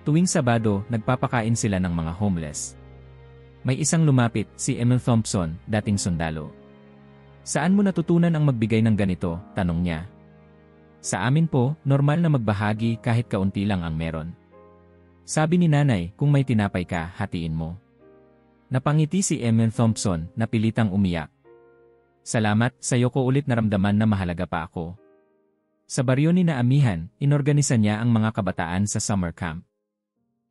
Tuwing Sabado, nagpapakain sila ng mga homeless. May isang lumapit, si Emil Thompson, dating sundalo. Saan mo natutunan ang magbigay ng ganito? Tanong niya. Sa amin po, normal na magbahagi kahit kaunti lang ang meron. Sabi ni nanay, kung may tinapay ka, hatiin mo. Napangiti si Emil Thompson, na pilitang umiyak. Salamat, sa'yo ko ulit naramdaman na mahalaga pa ako. Sa baryo ni na Amihan, inorganisa niya ang mga kabataan sa summer camp.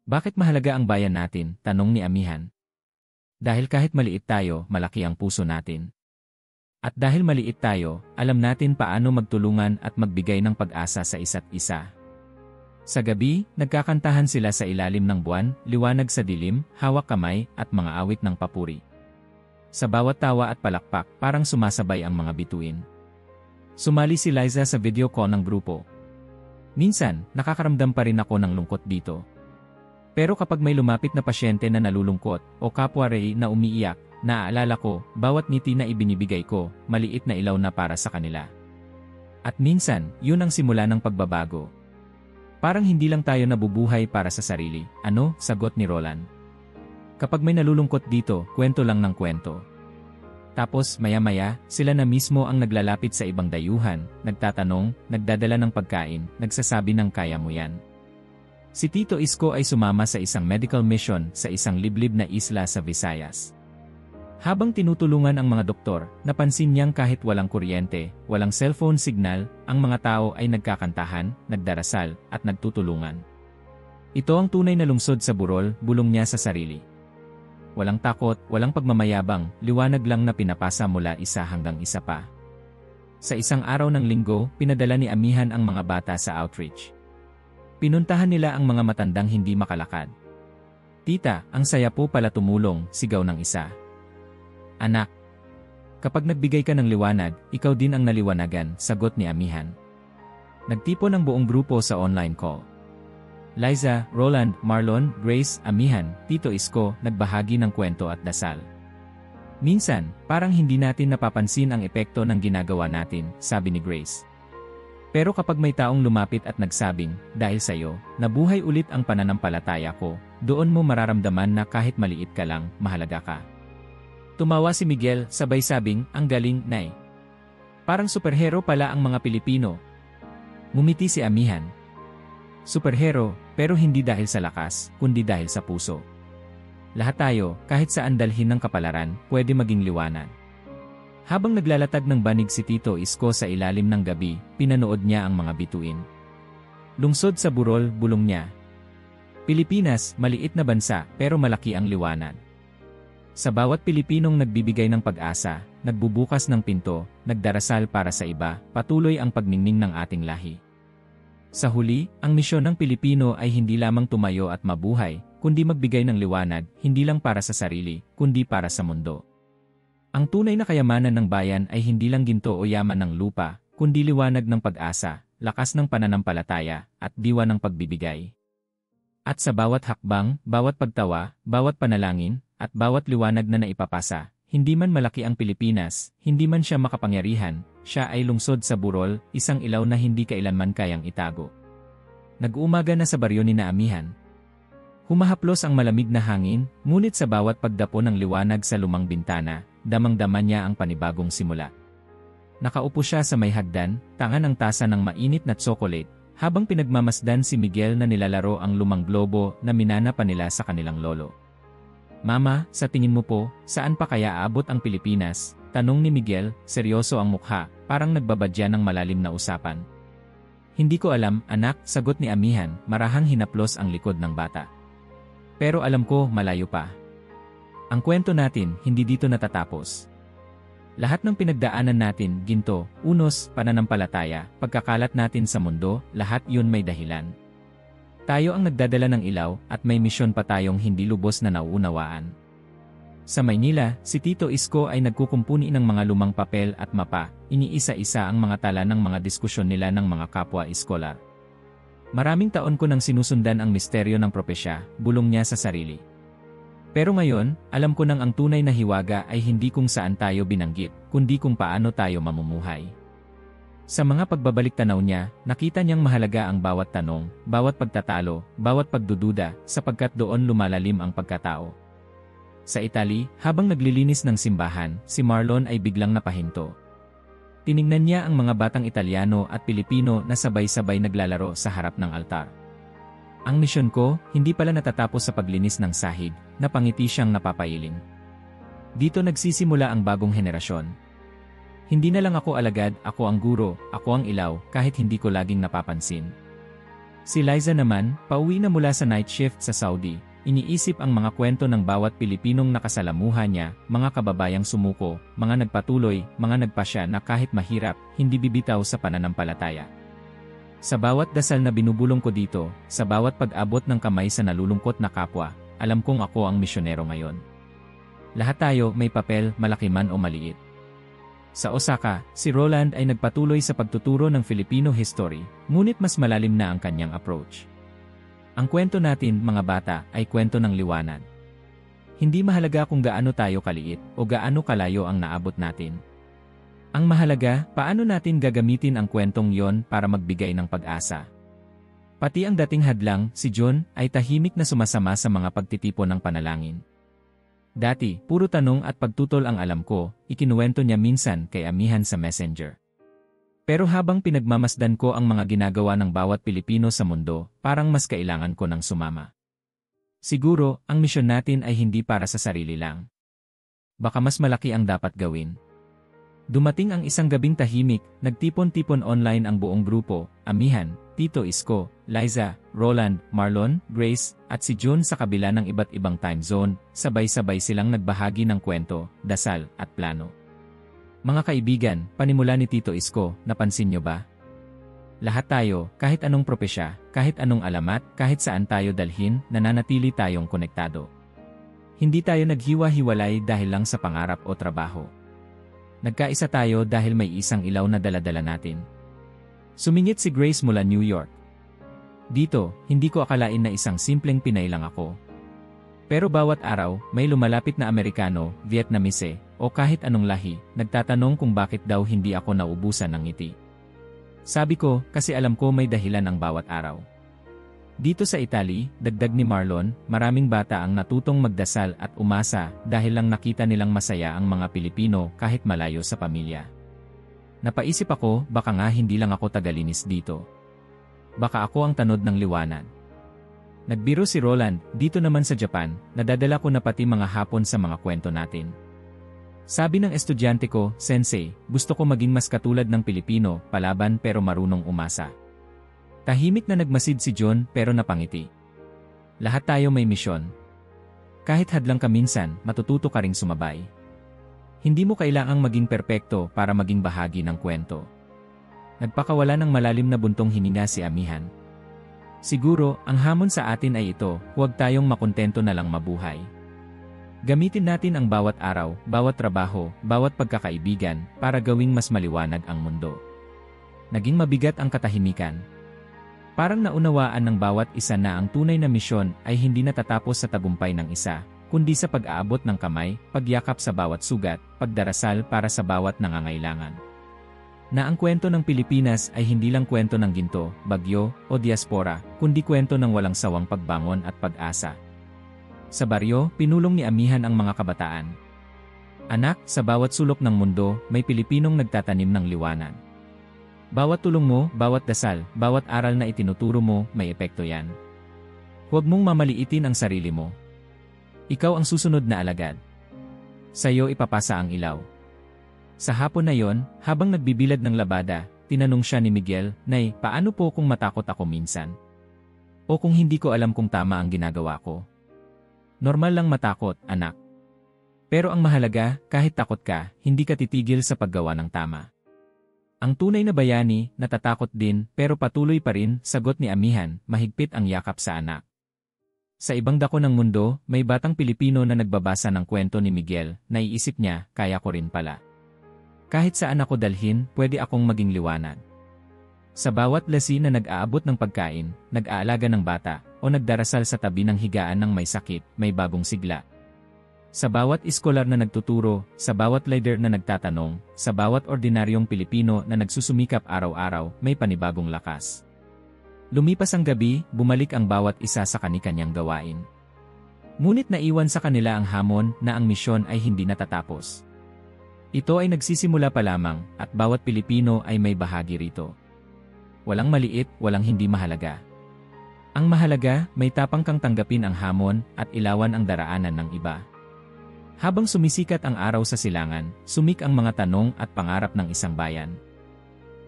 Bakit mahalaga ang bayan natin? Tanong ni Amihan. Dahil kahit maliit tayo, malaki ang puso natin. At dahil maliit tayo, alam natin paano magtulungan at magbigay ng pag-asa sa isa't isa. Sa gabi, nagkakantahan sila sa ilalim ng buwan, liwanag sa dilim, hawak kamay, at mga awit ng papuri. Sa bawat tawa at palakpak, parang sumasabay ang mga bituin. Sumali si Liza sa video call ng grupo. Minsan, nakakaramdam pa rin ako ng lungkot dito. Pero kapag may lumapit na pasyente na nalulungkot, o kapwa-rey na umiiyak, naaalala ko, bawat ngiti na ibinibigay ko, maliit na ilaw na para sa kanila. At minsan, yun ang simula ng pagbabago. Parang hindi lang tayo nabubuhay para sa sarili, ano? Sagot ni Roland. Kapag may nalulungkot dito, kwento lang ng kwento. Tapos, maya-maya, sila na mismo ang naglalapit sa ibang dayuhan, nagtatanong, nagdadala ng pagkain, nagsasabi ng kaya mo yan. Si Tito Isko ay sumama sa isang medical mission sa isang liblib na isla sa Visayas. Habang tinutulungan ang mga doktor, napansin niyang kahit walang kuryente, walang cellphone signal, ang mga tao ay nagkakantahan, nagdarasal, at nagtutulungan. Ito ang tunay na lungsod sa burol, bulong niya sa sarili. Walang takot, walang pagmamayabang, liwanag lang na pinapasa mula isa hanggang isa pa. Sa isang araw ng linggo, pinadala ni Amihan ang mga bata sa outreach. Pinuntahan nila ang mga matandang hindi makalakad. Tita, ang saya po pala tumulong, sigaw ng isa. Anak, kapag nagbigay ka ng liwanag, ikaw din ang naliwanagan, sagot ni Amihan. Nagtipon ang buong grupo sa online call. Liza, Roland, Marlon, Grace, Amihan, Tito Isko, nagbahagi ng kwento at dasal. Minsan, parang hindi natin napapansin ang epekto ng ginagawa natin, sabi ni Grace. Pero kapag may taong lumapit at nagsabing, dahil sa'yo, nabuhay ulit ang pananampalataya ko, doon mo mararamdaman na kahit maliit ka lang, mahalaga ka. Tumawa si Miguel, sabay sabing, ang galing, Nay. Parang superhero pala ang mga Pilipino. Ngumiti si Amihan. Superhero, pero hindi dahil sa lakas, kundi dahil sa puso. Lahat tayo, kahit saan dalhin ng kapalaran, pwede maging liwanag. Habang naglalatag ng banig si Tito Isko sa ilalim ng gabi, pinanood niya ang mga bituin. Lungsod sa burol, bulong niya. Pilipinas, maliit na bansa, pero malaki ang liwanag. Sa bawat Pilipinong nagbibigay ng pag-asa, nagbubukas ng pinto, nagdarasal para sa iba, patuloy ang pagningning ng ating lahi. Sa huli, ang misyon ng Pilipino ay hindi lamang tumayo at mabuhay, kundi magbigay ng liwanag, hindi lang para sa sarili, kundi para sa mundo. Ang tunay na kayamanan ng bayan ay hindi lang ginto o yaman ng lupa, kundi liwanag ng pag-asa, lakas ng pananampalataya, at diwa ng pagbibigay. At sa bawat hakbang, bawat pagtawa, bawat panalangin, at bawat liwanag na naipapasa, hindi man malaki ang Pilipinas, hindi man siya makapangyarihan, siya ay lungsod sa burol, isang ilaw na hindi kailanman kayang itago. Nag-uumaga na sa baryo ni Amihan. Humahaplos ang malamig na hangin, ngunit sa bawat pagdapo ng liwanag sa lumang bintana, damang-dama niya ang panibagong simula. Nakaupo siya sa may hagdan, tangan ang tasa ng mainit na tsokolate, habang pinagmamasdan si Miguel na nilalaro ang lumang globo na minana pa nila sa kanilang lolo. Mama, sa tingin mo po, saan pa kaya aabot ang Pilipinas? Tanong ni Miguel, seryoso ang mukha, parang nagbabadya ng malalim na usapan. Hindi ko alam, anak, sagot ni Amihan, marahang hinaplos ang likod ng bata. Pero alam ko, malayo pa. Ang kwento natin, hindi dito natatapos. Lahat ng pinagdaanan natin, ginto, unos, pananampalataya, pagkakalat natin sa mundo, lahat yun may dahilan. Tayo ang nagdadala ng ilaw at may misyon pa tayong hindi lubos na nauunawaan. Sa Maynila, si Tito Isko ay nagkukumpuni ng mga lumang papel at mapa, iniisa-isa ang mga tala ng mga diskusyon nila ng mga kapwa iskolar. Maraming taon ko nang sinusundan ang misteryo ng propesya, bulong niya sa sarili. Pero ngayon, alam ko nang ang tunay na hiwaga ay hindi kung saan tayo binanggit, kundi kung paano tayo mamumuhay. Sa mga pagbabalik tanaw niya, nakita niyang mahalaga ang bawat tanong, bawat pagtatalo, bawat pagdududa, sapagkat doon lumalalim ang pagkatao. Sa Italy, habang naglilinis ng simbahan, si Marlon ay biglang napahinto. Tiningnan niya ang mga batang Italiano at Pilipino na sabay-sabay naglalaro sa harap ng altar. Ang misyon ko, hindi pala natatapos sa paglinis ng sahig, napangiti siyang napapailing. Dito nagsisimula ang bagong henerasyon. Hindi na lang ako alagad, ako ang guro, ako ang ilaw, kahit hindi ko laging napapansin. Si Liza naman, pauwi na mula sa night shift sa Saudi, iniisip ang mga kwento ng bawat Pilipinong nakasalamuha niya, mga kababayang sumuko, mga nagpatuloy, mga nagpasya na kahit mahirap, hindi bibitaw sa pananampalataya. Sa bawat dasal na binubulong ko dito, sa bawat pag-abot ng kamay sa nalulungkot na kapwa, alam kong ako ang misyonero ngayon. Lahat tayo may papel, malaki man o maliit. Sa Osaka, si Roland ay nagpatuloy sa pagtuturo ng Filipino history, ngunit mas malalim na ang kanyang approach. Ang kwento natin, mga bata, ay kwento ng liwanag. Hindi mahalaga kung gaano tayo kaliit o gaano kalayo ang naabot natin. Ang mahalaga, paano natin gagamitin ang kwentong yon para magbigay ng pag-asa. Pati ang dating hadlang, si John, ay tahimik na sumasama sa mga pagtitipon ng panalangin. Dati, puro tanong at pagtutol ang alam ko, ikinuwento niya minsan kay Amihan sa Messenger. Pero habang pinagmamasdan ko ang mga ginagawa ng bawat Pilipino sa mundo, parang mas kailangan ko ng sumama. Siguro, ang misyon natin ay hindi para sa sarili lang. Baka mas malaki ang dapat gawin. Dumating ang isang gabing tahimik, nagtipon-tipon online ang buong grupo, Amihan, Tito Isko, Liza, Roland, Marlon, Grace, at si June sa kabila ng iba't ibang time zone, sabay-sabay silang nagbahagi ng kwento, dasal, at plano. Mga kaibigan, panimula ni Tito Isko, napansin niyo ba? Lahat tayo, kahit anong propesya, kahit anong alamat, kahit saan tayo dalhin, nananatili tayong konektado. Hindi tayo naghiwa-hiwalay dahil lang sa pangarap o trabaho. Nagkaisa tayo dahil may isang ilaw na dala-dala natin. Sumingit si Grace mula New York. Dito, hindi ko akalain na isang simpleng Pinay lang ako. Pero bawat araw, may lumalapit na Amerikano, Vietnamese, o kahit anong lahi, nagtatanong kung bakit daw hindi ako naubusan ng ngiti. Sabi ko, kasi alam ko may dahilan ang bawat araw. Dito sa Italy, dagdag ni Marlon, maraming bata ang natutong magdasal at umasa dahil lang nakita nilang masaya ang mga Pilipino kahit malayo sa pamilya. Napaisip ako, baka nga hindi lang ako tagalinis dito. Baka ako ang tanod ng liwanag. Nagbiro si Roland, dito naman sa Japan, nadadala ko na pati mga hapon sa mga kwento natin. Sabi ng estudyante ko, Sensei, gusto ko maging mas katulad ng Pilipino, palaban pero marunong umasa. Tahimik na nagmasid si John pero napangiti. Lahat tayo may misyon. Kahit hadlang ka minsan, matututo ka ring sumabay. Hindi mo kailangang maging perpekto para maging bahagi ng kwento. Nagpakawala ng malalim na buntong hininga si Amihan. Siguro, ang hamon sa atin ay ito, huwag tayong makontento na lang mabuhay. Gamitin natin ang bawat araw, bawat trabaho, bawat pagkakaibigan, para gawing mas maliwanag ang mundo. Naging mabigat ang katahimikan. Parang naunawaan ng bawat isa na ang tunay na misyon ay hindi natatapos sa tagumpay ng isa, kundi sa pag-aabot ng kamay, pagyakap sa bawat sugat, pagdarasal para sa bawat nangangailangan. Na ang kwento ng Pilipinas ay hindi lang kwento ng ginto, bagyo, o diaspora, kundi kwento ng walang sawang pagbangon at pag-asa. Sa baryo, pinulong ni Amihan ang mga kabataan. Anak, sa bawat sulok ng mundo, may Pilipinong nagtatanim ng liwanag. Bawat tulong mo, bawat dasal, bawat aral na itinuturo mo, may epekto yan. Huwag mong mamaliitin ang sarili mo. Ikaw ang susunod na alagad. Sa'yo ipapasa ang ilaw. Sa hapon na yon, habang nagbibilad ng labada, tinanong siya ni Miguel, Nay, paano po kung matakot ako minsan? O kung hindi ko alam kung tama ang ginagawa ko? Normal lang matakot, anak. Pero ang mahalaga, kahit takot ka, hindi ka titigil sa paggawa ng tama. Ang tunay na bayani, natatakot din, pero patuloy pa rin, sagot ni Amihan, mahigpit ang yakap sa anak. Sa ibang dako ng mundo, may batang Pilipino na nagbabasa ng kwento ni Miguel, naiisip niya, kaya ko rin pala. Kahit saan ako dalhin, pwede akong maging liwanag. Sa bawat lasi na nag-aabot ng pagkain, nag-aalaga ng bata, o nagdarasal sa tabi ng higaan ng may sakit, may bagong sigla. Sa bawat iskolar na nagtuturo, sa bawat leader na nagtatanong, sa bawat ordinaryong Pilipino na nagsusumikap araw-araw, may panibagong lakas. Lumipas ang gabi, bumalik ang bawat isa sa kani-kanyang gawain. Ngunit naiwan sa kanila ang hamon na ang misyon ay hindi natatapos. Ito ay nagsisimula pa lamang, at bawat Pilipino ay may bahagi rito. Walang maliit, walang hindi mahalaga. Ang mahalaga, may tapang kang tanggapin ang hamon at ilawan ang daraanan ng iba. Habang sumisikat ang araw sa silangan, sumik ang mga tanong at pangarap ng isang bayan.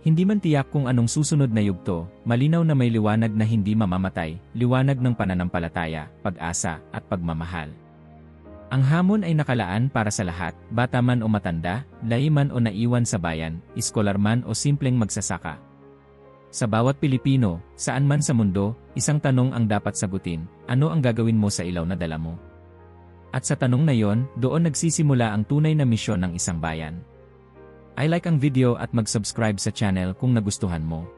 Hindi man tiyak kung anong susunod na yugto, malinaw na may liwanag na hindi mamamatay, liwanag ng pananampalataya, pag-asa, at pagmamahal. Ang hamon ay nakalaan para sa lahat, bata man o matanda, layman o naiwan sa bayan, iskolar man o simpleng magsasaka. Sa bawat Pilipino, saan man sa mundo, isang tanong ang dapat sagutin, ano ang gagawin mo sa ilaw na dala mo? At sa tanong na yon, doon nagsisimula ang tunay na misyon ng isang bayan. I like ang video at mag-subscribe sa channel kung nagustuhan mo.